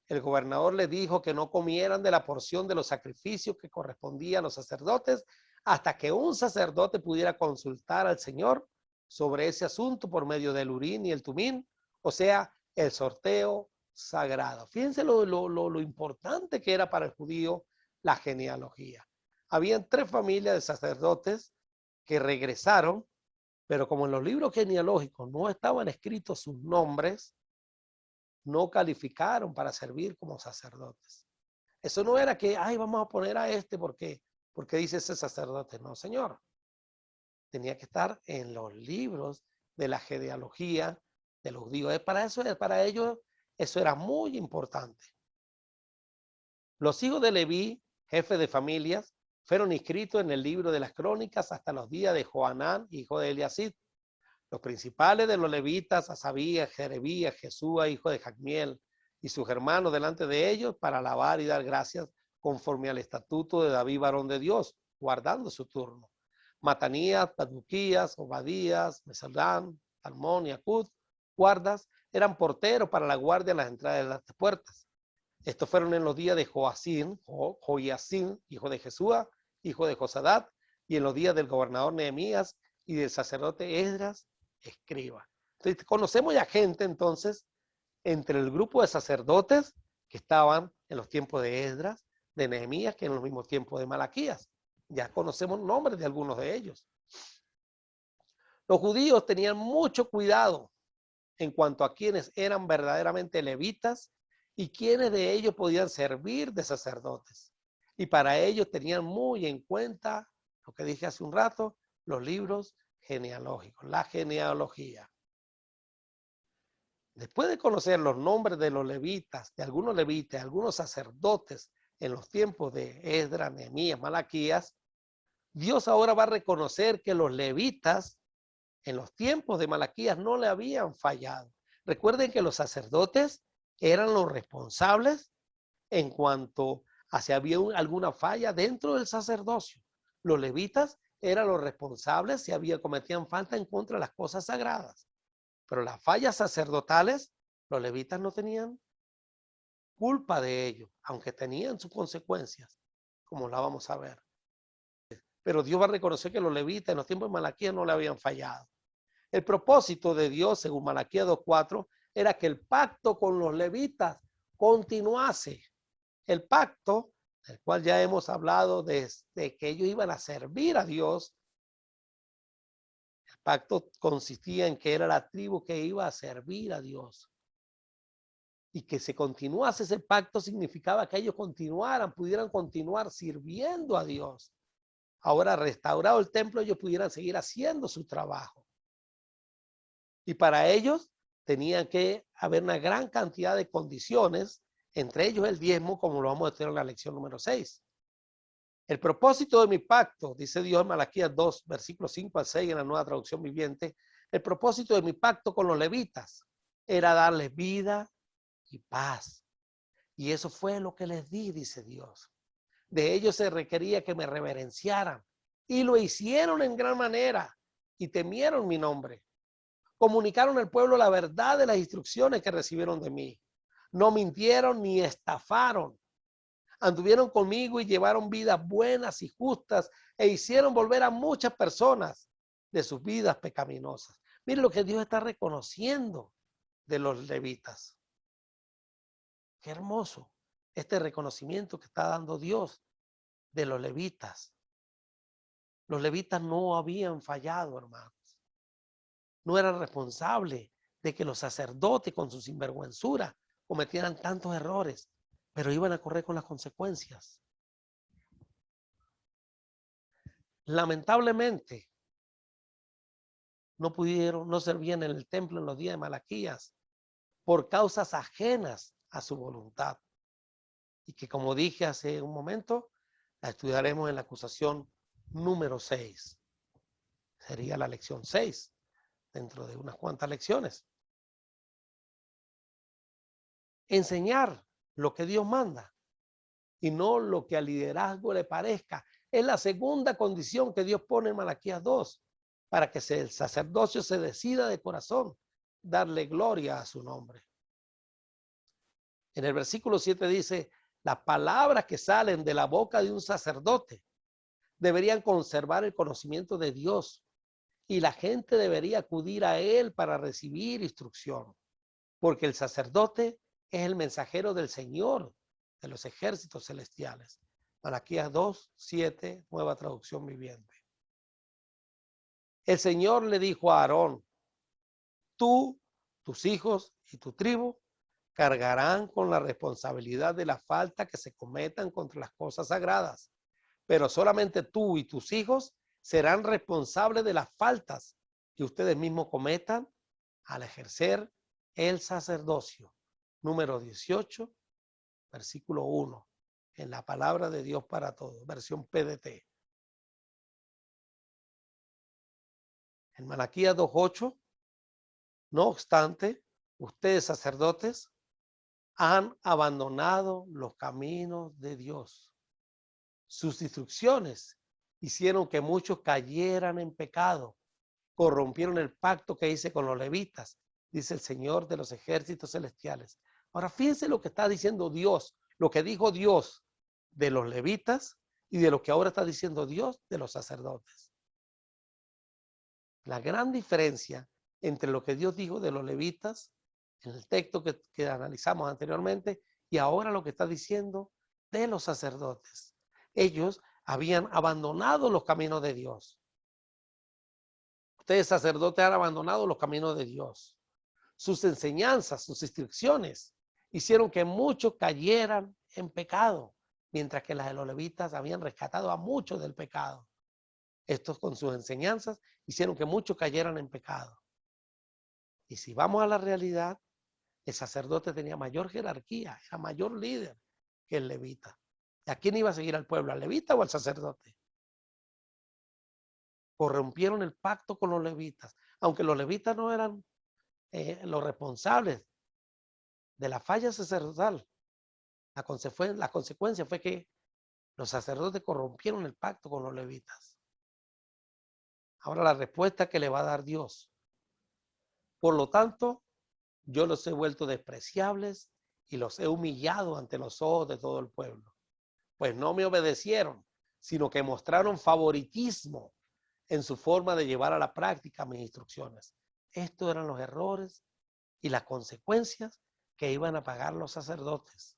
El gobernador les dijo que no comieran de la porción de los sacrificios que correspondían a los sacerdotes hasta que un sacerdote pudiera consultar al Señor sobre ese asunto por medio del Urín y el Tumín, o sea, el sorteo sagrado. Fíjense lo importante que era para el judío la genealogía. Habían 3 familias de sacerdotes que regresaron Pero como en los libros genealógicos no estaban escritos sus nombres, no calificaron para servir como sacerdotes. Eso no era que, ay, vamos a poner a este porque dice ese sacerdote. No, señor. Tenía que estar en los libros de la genealogía de los judíos. Para ellos, eso era muy importante. Los hijos de Leví, jefe de familias, fueron inscritos en el libro de las crónicas hasta los días de Joanán, hijo de Eliasid. Los principales de los levitas, Asabías, Jerebías, Jesúa, hijo de Jacmiel, y sus hermanos delante de ellos para alabar y dar gracias conforme al estatuto de David, varón de Dios, guardando su turno. Matanías, Baduquías, Obadías, Mesalán, Talmón y Acud, guardas, eran porteros para la guardia en las entradas de las puertas. Estos fueron en los días de Joiacín, hijo de Jesúa, hijo de Josadat, y en los días del gobernador Nehemías y del sacerdote Esdras, escriba. Entonces, conocemos ya gente entonces entre el grupo de sacerdotes que estaban en los tiempos de Esdras, de Nehemías, que en los mismos tiempos de Malaquías. Ya conocemos nombres de algunos de ellos. Los judíos tenían mucho cuidado en cuanto a quienes eran verdaderamente levitas y quienes de ellos podían servir de sacerdotes. Y para ellos tenían muy en cuenta lo que dije hace un rato, los libros genealógicos, la genealogía. Después de conocer los nombres de los levitas, de algunos sacerdotes en los tiempos de Esdras, Nehemías, Malaquías, Dios ahora va a reconocer que los levitas en los tiempos de Malaquías no le habían fallado. Recuerden que los sacerdotes eran los responsables en cuanto a si había alguna falla dentro del sacerdocio. Los levitas eran los responsables si cometían falta en contra de las cosas sagradas. Pero las fallas sacerdotales, los levitas no tenían culpa de ello, aunque tenían sus consecuencias, como la vamos a ver. Pero Dios va a reconocer que los levitas en los tiempos de Malaquías no le habían fallado. El propósito de Dios, según Malaquías 2:4, era que el pacto con los levitas continuase. El pacto, del cual ya hemos hablado desde que ellos iban a servir a Dios, el pacto consistía en que era la tribu que iba a servir a Dios. Y que se continuase ese pacto significaba que ellos pudieran continuar sirviendo a Dios. Ahora restaurado el templo, ellos pudieran seguir haciendo su trabajo. Y para ellos tenían que haber una gran cantidad de condiciones, entre ellos el diezmo, como lo vamos a tener en la lección número 6. El propósito de mi pacto, dice Dios en Malaquías 2, versículos 5 al 6 en la Nueva Traducción Viviente, el propósito de mi pacto con los levitas era darles vida y paz. Y eso fue lo que les di, dice Dios. De ellos se requería que me reverenciaran y lo hicieron en gran manera y temieron mi nombre. Comunicaron al pueblo la verdad de las instrucciones que recibieron de mí. No mintieron ni estafaron. Anduvieron conmigo y llevaron vidas buenas y justas e hicieron volver a muchas personas de sus vidas pecaminosas. Miren lo que Dios está reconociendo de los levitas. Qué hermoso este reconocimiento que está dando Dios de los levitas. Los levitas no habían fallado, hermanos. No eran responsables de que los sacerdotes con su sinvergüenzura cometieran tantos errores, pero iban a correr con las consecuencias. Lamentablemente, no servían en el templo en los días de Malaquías por causas ajenas a su voluntad. Y que, como dije hace un momento, la estudiaremos en la acusación número 6. Sería la lección 6, dentro de unas cuantas lecciones. Enseñar lo que Dios manda y no lo que al liderazgo le parezca. Es la segunda condición que Dios pone en Malaquías 2, para que el sacerdocio se decida de corazón darle gloria a su nombre. En el versículo 7 dice, las palabras que salen de la boca de un sacerdote deberían conservar el conocimiento de Dios y la gente debería acudir a él para recibir instrucción, porque el sacerdote es el mensajero del Señor de los ejércitos celestiales. Malaquías 2:7, Nueva Traducción Viviente. El Señor le dijo a Aarón, tú, tus hijos y tu tribu cargarán con la responsabilidad de la falta que se cometan contra las cosas sagradas, pero solamente tú y tus hijos serán responsables de las faltas que ustedes mismos cometan al ejercer el sacerdocio. Número 18, versículo 1, en la palabra de Dios para todos, versión PDT. En Malaquías 2:8, no obstante, ustedes sacerdotes han abandonado los caminos de Dios. Sus instrucciones hicieron que muchos cayeran en pecado, corrompieron el pacto que hice con los levitas, dice el Señor de los ejércitos celestiales. Ahora fíjense lo que está diciendo Dios, lo que dijo Dios de los levitas y de lo que ahora está diciendo Dios de los sacerdotes. La gran diferencia entre lo que Dios dijo de los levitas en el texto que analizamos anteriormente y ahora lo que está diciendo de los sacerdotes. Ellos habían abandonado los caminos de Dios. Ustedes sacerdotes han abandonado los caminos de Dios. Sus enseñanzas, sus instrucciones hicieron que muchos cayeran en pecado, mientras que las de los levitas habían rescatado a muchos del pecado. Estos con sus enseñanzas hicieron que muchos cayeran en pecado. Y si vamos a la realidad, el sacerdote tenía mayor jerarquía, era mayor líder que el levita. ¿A quién iba a seguir al pueblo? ¿Al levita o al sacerdote? Corrompieron el pacto con los levitas, aunque los levitas no eran los responsables de la falla sacerdotal. La consecuencia fue que los sacerdotes corrompieron el pacto con los levitas. Ahora la respuesta que le va a dar Dios. Por lo tanto, yo los he vuelto despreciables y los he humillado ante los ojos de todo el pueblo. Pues no me obedecieron, sino que mostraron favoritismo en su forma de llevar a la práctica mis instrucciones. Estos eran los errores y las consecuencias que iban a pagar los sacerdotes.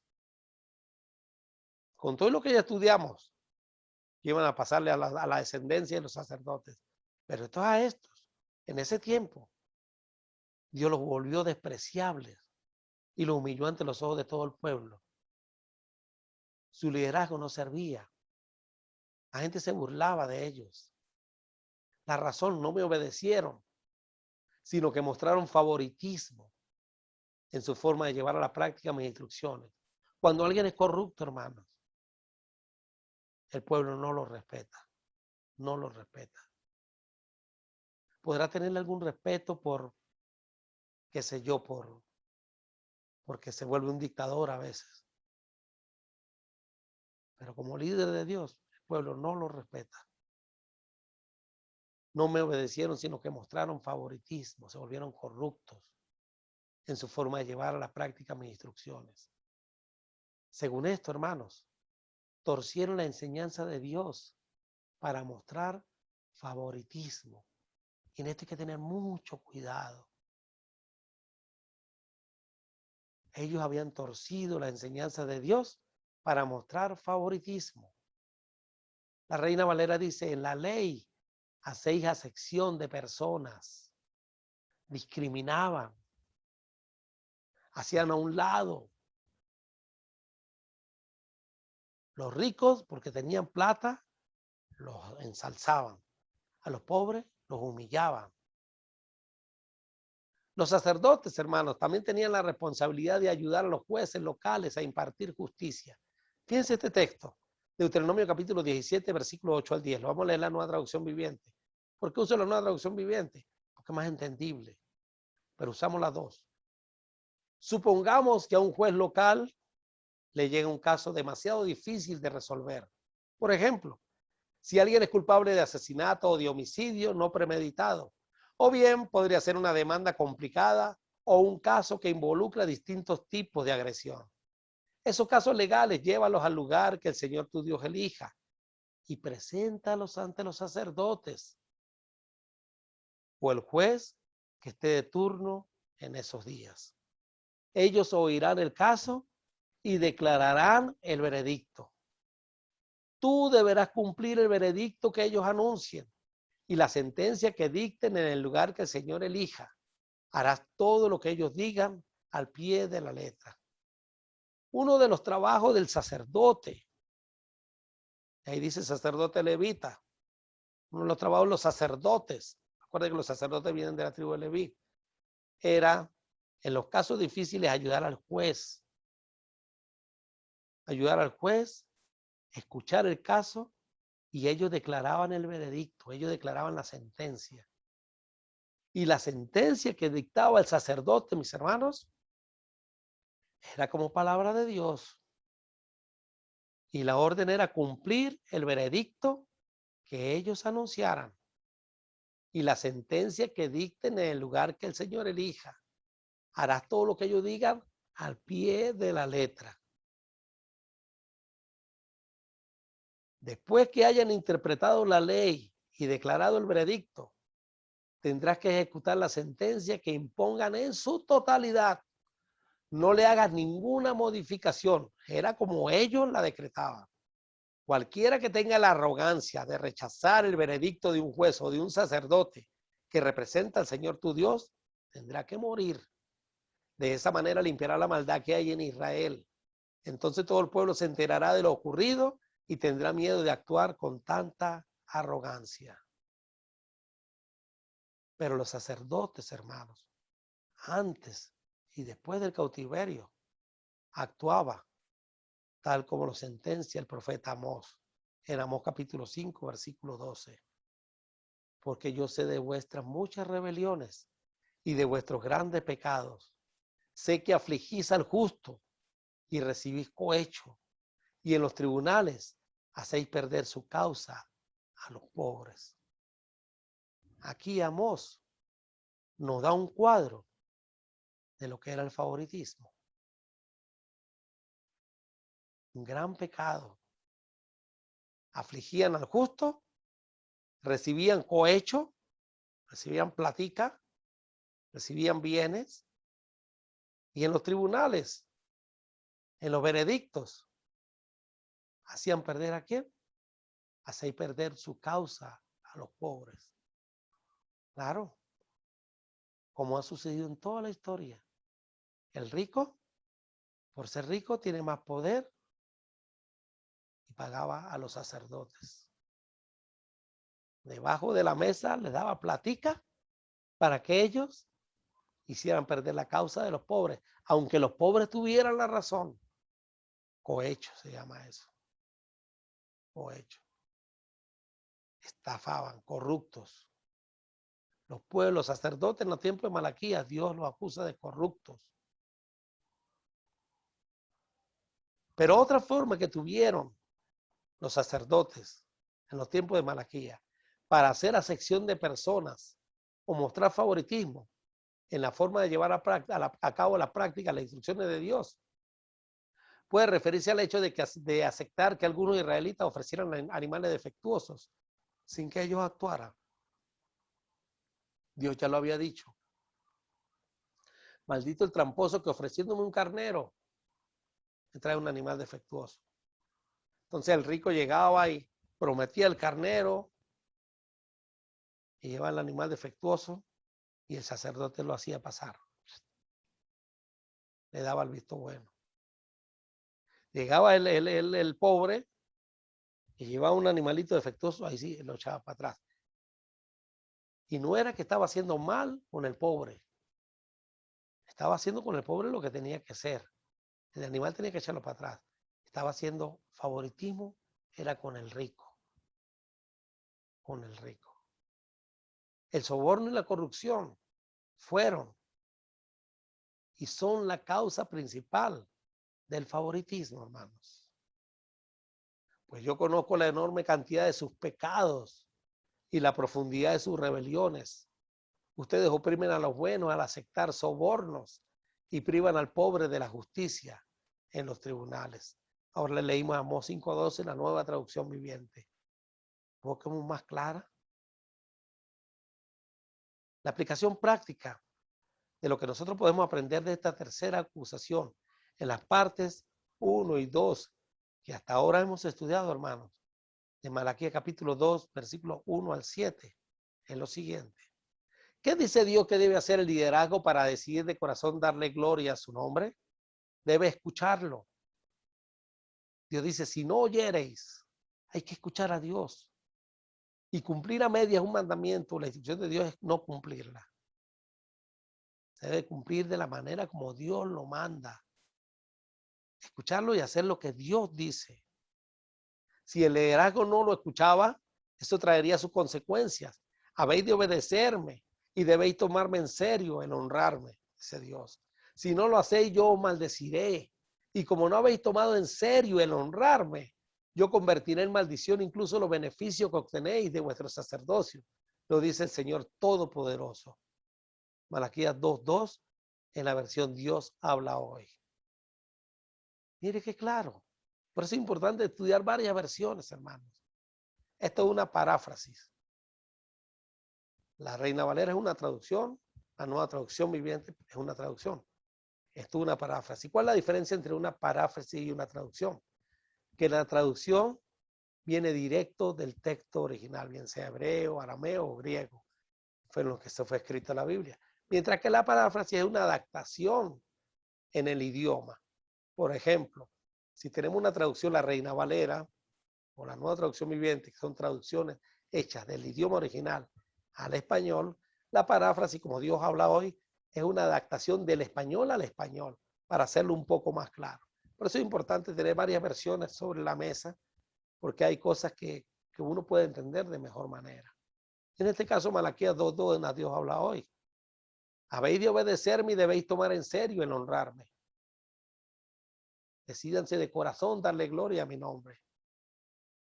Con todo lo que ya estudiamos, iban a pasarle a la descendencia de los sacerdotes. Pero esto a estos, en ese tiempo, Dios los volvió despreciables y los humilló ante los ojos de todo el pueblo. Su liderazgo no servía. La gente se burlaba de ellos. La razón, no me obedecieron, sino que mostraron favoritismo en su forma de llevar a la práctica mis instrucciones. Cuando alguien es corrupto, hermanos, el pueblo no lo respeta. No lo respeta. Podrá tenerle algún respeto por, qué sé yo, porque se vuelve un dictador a veces. Pero como líder de Dios, el pueblo no lo respeta. No me obedecieron, sino que mostraron favoritismo, se volvieron corruptos en su forma de llevar a la práctica mis instrucciones. Según esto, hermanos, torcieron la enseñanza de Dios para mostrar favoritismo. Y en esto hay que tener mucho cuidado. Ellos habían torcido la enseñanza de Dios para mostrar favoritismo. La Reina Valera dice, en la ley hacéis acepción de personas, discriminaban, hacían a un lado los ricos porque tenían plata, los ensalzaban, a los pobres los humillaban. Los sacerdotes, hermanos, también tenían la responsabilidad de ayudar a los jueces locales a impartir justicia. Fíjense este texto, Deuteronomio capítulo 17, versículo 8 al 10. Lo vamos a leer en la Nueva Traducción Viviente. ¿Por qué uso la Nueva Traducción Viviente? Porque es más entendible, pero usamos las dos. Supongamos que a un juez local le llega un caso demasiado difícil de resolver. Por ejemplo, si alguien es culpable de asesinato o de homicidio no premeditado, o bien podría ser una demanda complicada o un caso que involucra distintos tipos de agresión. Esos casos legales, llévalos al lugar que el Señor tu Dios elija y preséntalos ante los sacerdotes o el juez que esté de turno en esos días. Ellos oirán el caso y declararán el veredicto. Tú deberás cumplir el veredicto que ellos anuncien y la sentencia que dicten en el lugar que el Señor elija. Harás todo lo que ellos digan al pie de la letra. Uno de los trabajos del sacerdote, ahí dice sacerdote levita, uno de los trabajos de los sacerdotes, recuerden que los sacerdotes vienen de la tribu de Leví, era en los casos difíciles ayudar al juez, escuchar el caso, y ellos declaraban el veredicto, ellos declaraban la sentencia. Y la sentencia que dictaba el sacerdote, mis hermanos, era como palabra de Dios. Y la orden era cumplir el veredicto que ellos anunciaran y la sentencia que dicten en el lugar que el Señor elija. Harás todo lo que ellos digan al pie de la letra. Después que hayan interpretado la ley y declarado el veredicto, tendrás que ejecutar la sentencia que impongan en su totalidad. No le hagas ninguna modificación. Era como ellos la decretaban. Cualquiera que tenga la arrogancia de rechazar el veredicto de un juez o de un sacerdote que representa al Señor tu Dios, tendrá que morir. De esa manera limpiará la maldad que hay en Israel. Entonces todo el pueblo se enterará de lo ocurrido y tendrá miedo de actuar con tanta arrogancia. Pero los sacerdotes, hermanos, antes y después del cautiverio, actuaba tal como lo sentencia el profeta Amós, en Amós capítulo 5, versículo 12. Porque yo sé de vuestras muchas rebeliones y de vuestros grandes pecados. Sé que afligís al justo y recibís cohecho, y en los tribunales hacéis perder su causa a los pobres. Aquí Amós nos da un cuadro de lo que era el favoritismo. Un gran pecado. Afligían al justo, recibían cohecho, recibían platica, recibían bienes, y en los tribunales, en los veredictos, hacían perder ¿a quién? Hacían perder su causa a los pobres. Claro, como ha sucedido en toda la historia. El rico, por ser rico, tiene más poder y pagaba a los sacerdotes. Debajo de la mesa les daba platica para que ellos hicieran perder la causa de los pobres, aunque los pobres tuvieran la razón. Cohecho se llama eso. Cohecho. Estafaban, corruptos. Los pueblos, sacerdotes en los tiempos de Malaquías, Dios los acusa de corruptos. Pero otra forma que tuvieron los sacerdotes en los tiempos de Malaquías para hacer acepción de personas o mostrar favoritismo en la forma de llevar a cabo la práctica, las instrucciones de Dios, puede referirse al hecho de aceptar que algunos israelitas ofrecieran animales defectuosos sin que ellos actuaran. Dios ya lo había dicho. Maldito el tramposo que ofreciéndome un carnero me trae un animal defectuoso. Entonces el rico llegaba y prometía el carnero y llevaba el animal defectuoso y el sacerdote lo hacía pasar. Le daba el visto bueno. Llegaba el pobre y llevaba un animalito defectuoso, ahí sí lo echaba para atrás. Y no era que estaba haciendo mal con el pobre. Estaba haciendo con el pobre lo que tenía que hacer. El animal tenía que echarlo para atrás. Estaba haciendo favoritismo, era con el rico. Con el rico. El soborno y la corrupción fueron y son la causa principal del favoritismo, hermanos. Pues yo conozco la enorme cantidad de sus pecados y la profundidad de sus rebeliones. Ustedes oprimen a los buenos al aceptar sobornos y privan al pobre de la justicia en los tribunales. Ahora le leímos a Amós 5:12 en la Nueva Traducción Viviente. ¿Cómo más clara? La aplicación práctica de lo que nosotros podemos aprender de esta tercera acusación en las partes 1 y 2 que hasta ahora hemos estudiado, hermanos, de Malaquías capítulo 2, versículos 1 al 7. es lo siguiente. ¿Qué dice Dios que debe hacer el liderazgo para decidir de corazón darle gloria a su nombre? Debe escucharlo. Dios dice, si no oyereis, hay que escuchar a Dios. Y cumplir a medias es un mandamiento. La instrucción de Dios es no cumplirla. Se debe cumplir de la manera como Dios lo manda. Escucharlo y hacer lo que Dios dice. Si el liderazgo no lo escuchaba, eso traería sus consecuencias. Habéis de obedecerme y debéis tomarme en serio en honrarme, dice Dios. Si no lo hacéis, yo os maldeciré. Y como no habéis tomado en serio el honrarme, yo convertiré en maldición incluso los beneficios que obtenéis de vuestro sacerdocio. Lo dice el Señor Todopoderoso. Malaquías 2:2 en la versión Dios habla hoy. Mire qué claro. Por eso es importante estudiar varias versiones, hermanos. Esto es una paráfrasis. La Reina Valera es una traducción, la Nueva Traducción Viviente es una traducción. Esto es una paráfrasis. ¿Cuál es la diferencia entre una paráfrasis y una traducción? Que la traducción viene directo del texto original, bien sea hebreo, arameo o griego. Fue en lo que se fue escrita la Biblia. Mientras que la paráfrasis es una adaptación en el idioma. Por ejemplo, si tenemos una traducción, la Reina Valera o la Nueva Traducción Viviente, que son traducciones hechas del idioma original al español, la paráfrasis, como Dios habla hoy, es una adaptación del español al español, para hacerlo un poco más claro. Por eso es importante tener varias versiones sobre la mesa, porque hay cosas que uno puede entender de mejor manera. En este caso, Malaquías 2:2 en Dios habla hoy. Habéis de obedecerme y debéis tomar en serio el honrarme. Decídanse de corazón darle gloria a mi nombre.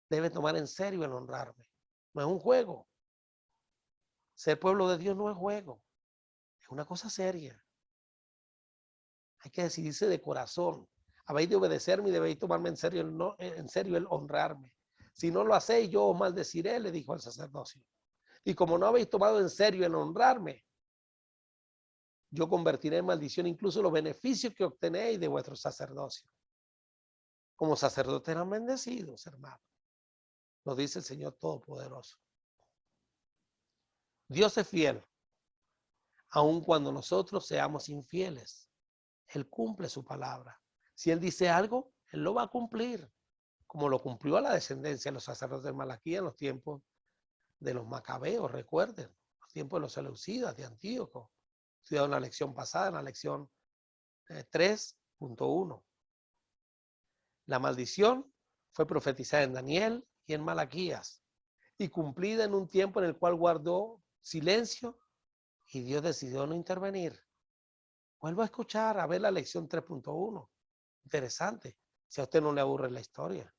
Deben tomar en serio el honrarme. No es un juego. Ser pueblo de Dios no es juego. Es una cosa seria. Hay que decidirse de corazón. Habéis de obedecerme y debéis tomarme en serio el honrarme. Si no lo hacéis, yo os maldeciré, le dijo al sacerdocio. Y como no habéis tomado en serio el honrarme, yo convertiré en maldición incluso los beneficios que obtenéis de vuestro sacerdocio. Como sacerdotes eran bendecidos, hermanos. Lo dice el Señor Todopoderoso. Dios es fiel, aun cuando nosotros seamos infieles. Él cumple su palabra. Si Él dice algo, Él lo va a cumplir, como lo cumplió a la descendencia de los sacerdotes de Malaquía en los tiempos de los macabeos, recuerden, los tiempos de los seleucidas, de Antíoco. Estudiaron la lección pasada, en la lección 3.1. La maldición fue profetizada en Daniel y en Malaquías y cumplida en un tiempo en el cual guardó silencio y Dios decidió no intervenir. Vuelvo a escuchar, a ver la lección 3.1. Interesante, si a usted no le aburre la historia.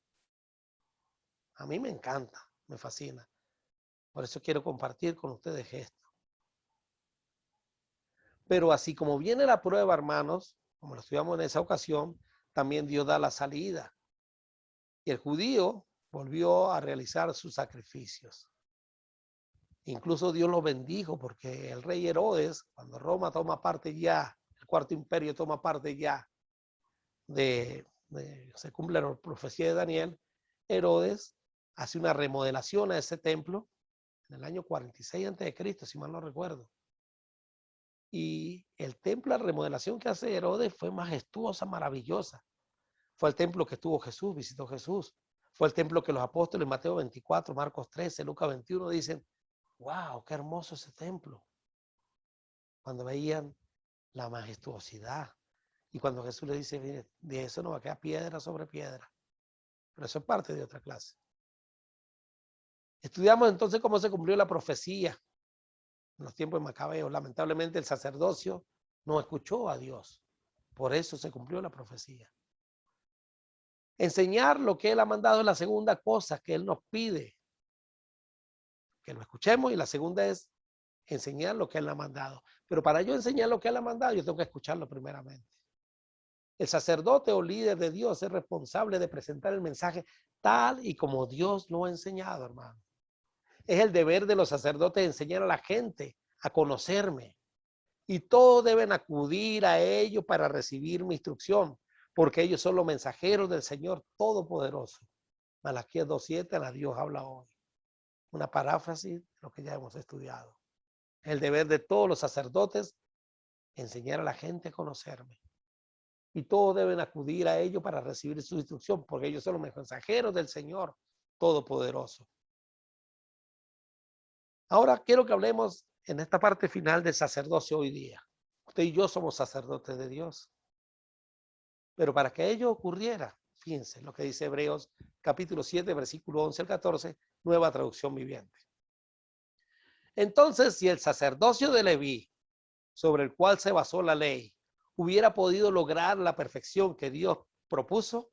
A mí me encanta, me fascina. Por eso quiero compartir con ustedes esto. Pero así como viene la prueba, hermanos, como lo estudiamos en esa ocasión, también Dios da la salida. Y el judío volvió a realizar sus sacrificios. Incluso Dios lo bendijo porque el rey Herodes, cuando Roma toma parte ya, el cuarto imperio toma parte ya se cumple la profecía de Daniel, Herodes hace una remodelación a ese templo en el año 46 a.C., si mal no recuerdo. Y el templo, la remodelación que hace Herodes fue majestuosa, maravillosa. Fue el templo que estuvo Jesús, visitó Jesús. Fue el templo que los apóstoles, Mateo 24, Marcos 13, Lucas 21, dicen, wow, qué hermoso ese templo. Cuando veían la majestuosidad. Y cuando Jesús le dice, mire, de eso no va a quedar piedra sobre piedra. Pero eso es parte de otra clase. Estudiamos entonces cómo se cumplió la profecía en los tiempos de Macabeos. Lamentablemente el sacerdocio no escuchó a Dios. Por eso se cumplió la profecía. Enseñar lo que Él ha mandado es la segunda cosa que Él nos pide. Que lo escuchemos, y la segunda es enseñar lo que Él ha mandado. Pero para yo enseñar lo que Él ha mandado, yo tengo que escucharlo primeramente. El sacerdote o líder de Dios es responsable de presentar el mensaje tal y como Dios lo ha enseñado, hermano. Es el deber de los sacerdotes enseñar a la gente a conocerme. Y todos deben acudir a ellos para recibir mi instrucción, porque ellos son los mensajeros del Señor Todopoderoso. Malaquías 2:7, a Dios habla hoy. una paráfrasis de lo que ya hemos estudiado. El deber de todos los sacerdotes, enseñar a la gente a conocerme. Y todos deben acudir a ellos para recibir su instrucción, porque ellos son los mensajeros del Señor Todopoderoso. Ahora quiero que hablemos en esta parte final del sacerdocio hoy día. Usted y yo somos sacerdotes de Dios. Pero para que ello ocurriera, fíjense lo que dice Hebreos capítulo 7, versículo 11 al 14, nueva traducción viviente. Entonces, si el sacerdocio de Leví, sobre el cual se basó la ley, hubiera podido lograr la perfección que Dios propuso,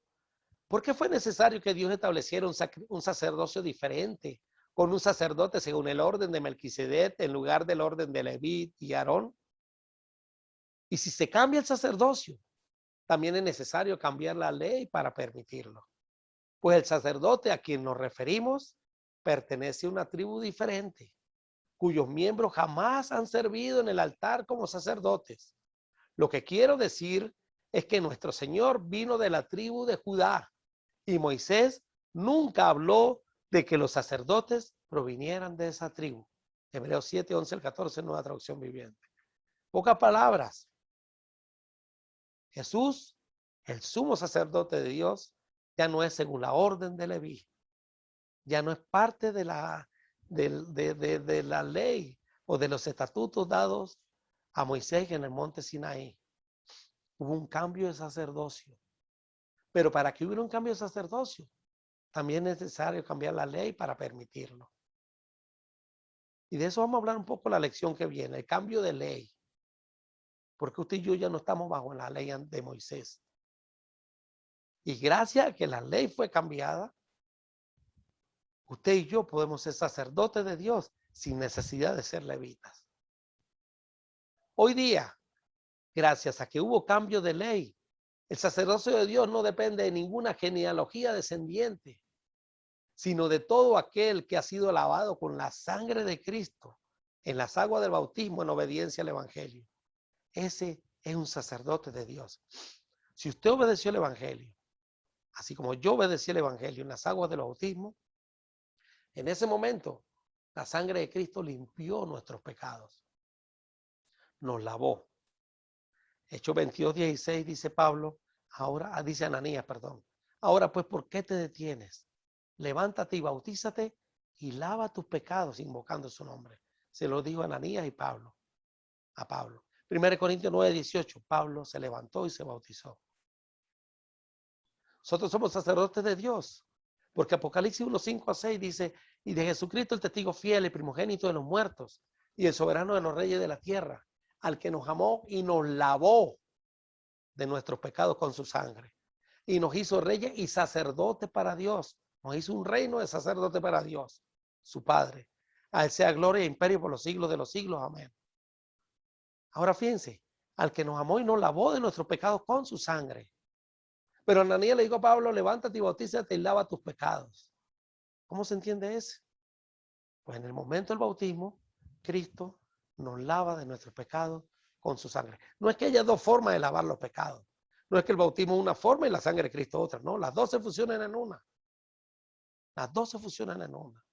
¿por qué fue necesario que Dios estableciera un sacerdocio diferente, con un sacerdote según el orden de Melquisedec en lugar del orden de Leví y Aarón? Y si se cambia el sacerdocio, también es necesario cambiar la ley para permitirlo. Pues el sacerdote a quien nos referimos pertenece a una tribu diferente, cuyos miembros jamás han servido en el altar como sacerdotes. Lo que quiero decir es que nuestro Señor vino de la tribu de Judá y Moisés nunca habló de que los sacerdotes provinieran de esa tribu. Hebreos 7, 11 al 14, nueva traducción viviente. Pocas palabras. Jesús, el sumo sacerdote de Dios, ya no es según la orden de Leví. Ya no es parte de la ley o de los estatutos dados a Moisés en el monte Sinaí. Hubo un cambio de sacerdocio. Pero para que hubiera un cambio de sacerdocio, también es necesario cambiar la ley para permitirlo. Y de eso vamos a hablar un poco la lección que viene, el cambio de ley. Porque usted y yo ya no estamos bajo la ley de Moisés. Y gracias a que la ley fue cambiada, usted y yo podemos ser sacerdotes de Dios sin necesidad de ser levitas. Hoy día, gracias a que hubo cambio de ley, el sacerdocio de Dios no depende de ninguna genealogía descendiente, sino de todo aquel que ha sido lavado con la sangre de Cristo en las aguas del bautismo en obediencia al Evangelio. Ese es un sacerdote de Dios. Si usted obedeció el Evangelio, así como yo obedecí el Evangelio en las aguas del bautismo, en ese momento la sangre de Cristo limpió nuestros pecados, nos lavó. Hechos 22, 16 dice Pablo, dice Ananías, perdón. Ahora pues, ¿por qué te detienes? Levántate y bautízate y lava tus pecados invocando su nombre. Se lo dijo Ananías y Pablo, a Pablo. 1 Corintios 9, 18, Pablo se levantó y se bautizó. Nosotros somos sacerdotes de Dios, porque Apocalipsis 1, 5 a 6 dice, y de Jesucristo el testigo fiel y primogénito de los muertos, y el soberano de los reyes de la tierra, al que nos amó y nos lavó de nuestros pecados con su sangre, y nos hizo reyes y sacerdotes para Dios, nos hizo un reino de sacerdote para Dios, su Padre. A él sea gloria e imperio por los siglos de los siglos. Amén. Ahora fíjense, al que nos amó y nos lavó de nuestros pecados con su sangre. Pero Ananías le dijo a Pablo, levántate y bautízate y lava tus pecados. ¿Cómo se entiende eso? Pues en el momento del bautismo, Cristo nos lava de nuestros pecados con su sangre. No es que haya dos formas de lavar los pecados. No es que el bautismo es una forma y la sangre de Cristo otra. No, las dos se fusionan en una. Las dos se fusionan en una.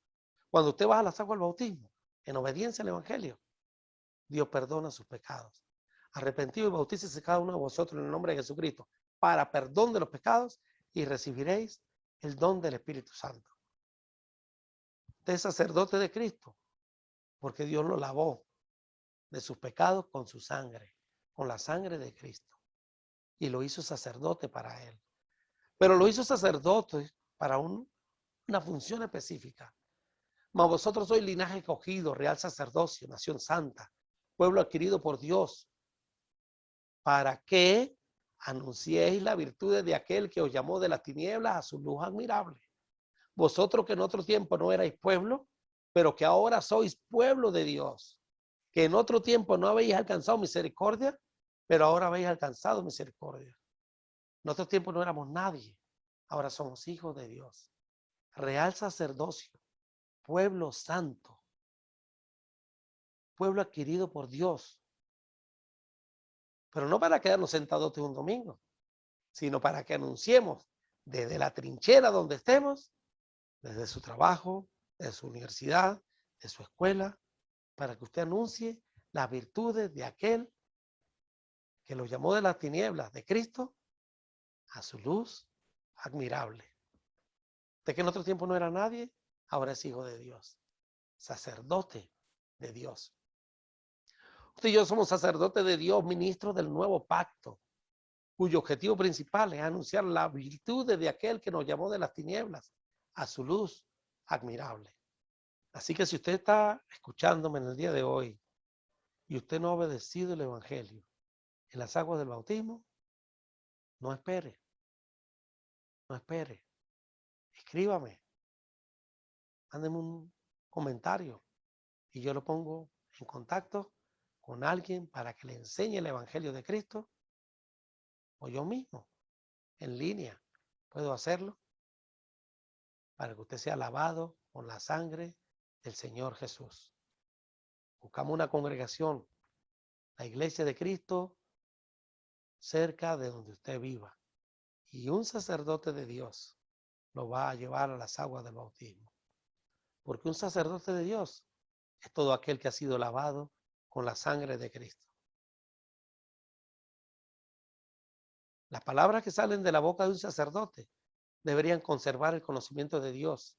Cuando usted baja las aguas del bautismo, en obediencia al Evangelio, Dios perdona sus pecados. Arrepentido y bautícese cada uno de vosotros en el nombre de Jesucristo para perdón de los pecados y recibiréis el don del Espíritu Santo. Usted es sacerdote de Cristo porque Dios lo lavó de sus pecados con su sangre, con la sangre de Cristo. Y lo hizo sacerdote para él. Pero lo hizo sacerdote para una función específica. Mas vosotros sois linaje escogido, real sacerdocio, nación santa, pueblo adquirido por Dios, para que anunciéis la virtud de aquel que os llamó de las tinieblas a su luz admirable. Vosotros que en otro tiempo no erais pueblo, pero que ahora sois pueblo de Dios, que en otro tiempo no habéis alcanzado misericordia, pero ahora habéis alcanzado misericordia. En otro tiempo no éramos nadie, ahora somos hijos de Dios. Real sacerdocio, pueblo santo, pueblo adquirido por Dios. Pero no para quedarnos sentados un domingo, sino para que anunciemos desde la trinchera donde estemos, desde su trabajo, de su universidad, de su escuela, para que usted anuncie las virtudes de aquel que lo llamó de las tinieblas de Cristo a su luz admirable. De que en otro tiempo no era nadie, ahora es hijo de Dios, sacerdote de Dios. Usted y yo somos sacerdotes de Dios, ministros del nuevo pacto, cuyo objetivo principal es anunciar las virtudes de aquel que nos llamó de las tinieblas a su luz admirable. Así que si usted está escuchándome en el día de hoy y usted no ha obedecido el evangelio en las aguas del bautismo, no espere, no espere. Escríbame, mándeme un comentario y yo lo pongo en contacto con alguien para que le enseñe el evangelio de Cristo, o yo mismo, en línea, puedo hacerlo para que usted sea lavado con la sangre del Señor Jesús. Buscamos una congregación, la Iglesia de Cristo, cerca de donde usted viva, y un sacerdote de Dios lo va a llevar a las aguas del bautismo. Porque un sacerdote de Dios es todo aquel que ha sido lavado con la sangre de Cristo. Las palabras que salen de la boca de un sacerdote deberían conservar el conocimiento de Dios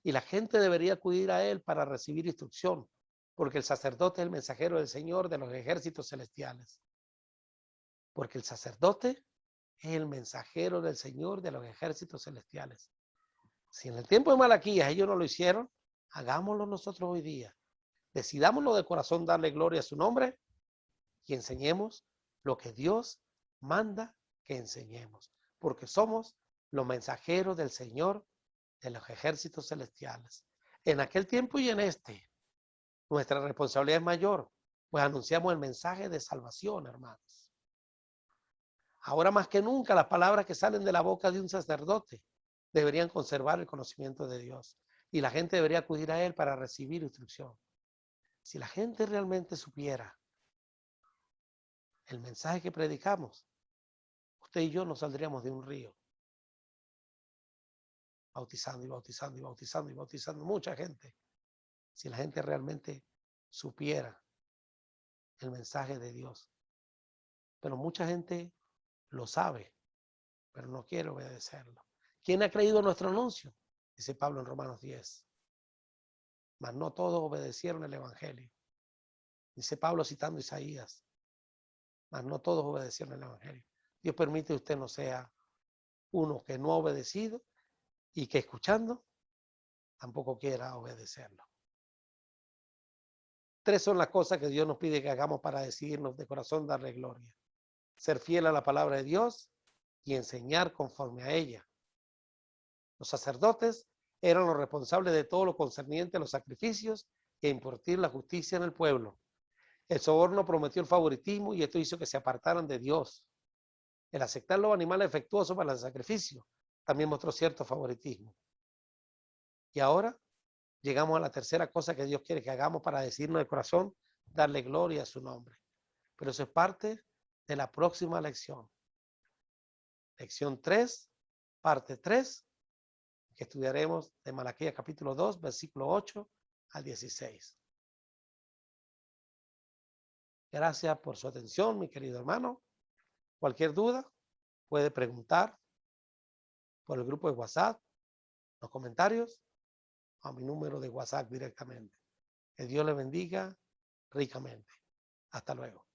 y la gente debería acudir a él para recibir instrucción, porque el sacerdote es el mensajero del Señor de los ejércitos celestiales. Porque el sacerdote es el mensajero del Señor de los ejércitos celestiales. Si en el tiempo de Malaquías ellos no lo hicieron, hagámoslo nosotros hoy día. Decidámoslo de corazón darle gloria a su nombre y enseñemos lo que Dios manda que enseñemos, porque somos los mensajeros del Señor de los ejércitos celestiales. En aquel tiempo y en este, nuestra responsabilidad es mayor, pues anunciamos el mensaje de salvación, hermanos. Ahora más que nunca, las palabras que salen de la boca de un sacerdote deberían conservar el conocimiento de Dios y la gente debería acudir a él para recibir instrucción. Si la gente realmente supiera el mensaje que predicamos, usted y yo nos saldríamos de un río, bautizando y bautizando y bautizando y bautizando mucha gente. Si la gente realmente supiera el mensaje de Dios. Pero mucha gente lo sabe, pero no quiere obedecerlo. ¿Quién ha creído nuestro anuncio? Dice Pablo en Romanos 10. Mas no todos obedecieron el evangelio. Dice Pablo citando Isaías. Mas no todos obedecieron el evangelio. Dios permite que usted no sea uno que no ha obedecido y que escuchando tampoco quiera obedecerlo. 3 son las cosas que Dios nos pide que hagamos para decidirnos de corazón darle gloria. Ser fiel a la palabra de Dios y enseñar conforme a ella. Los sacerdotes eran los responsables de todo lo concerniente a los sacrificios e impartir la justicia en el pueblo. El soborno prometió el favoritismo y esto hizo que se apartaran de Dios. El aceptar los animales efectuosos para el sacrificio también mostró cierto favoritismo. Y ahora llegamos a la tercera cosa que Dios quiere que hagamos para decirnos de corazón, darle gloria a su nombre. Pero eso es parte de la próxima lección. Lección 3, parte 3, que estudiaremos de Malaquías capítulo 2, versículo 8 al 16. Gracias por su atención, mi querido hermano. Cualquier duda puede preguntar por el grupo de WhatsApp, los comentarios, a mi número de WhatsApp directamente. Que Dios le bendiga ricamente. Hasta luego.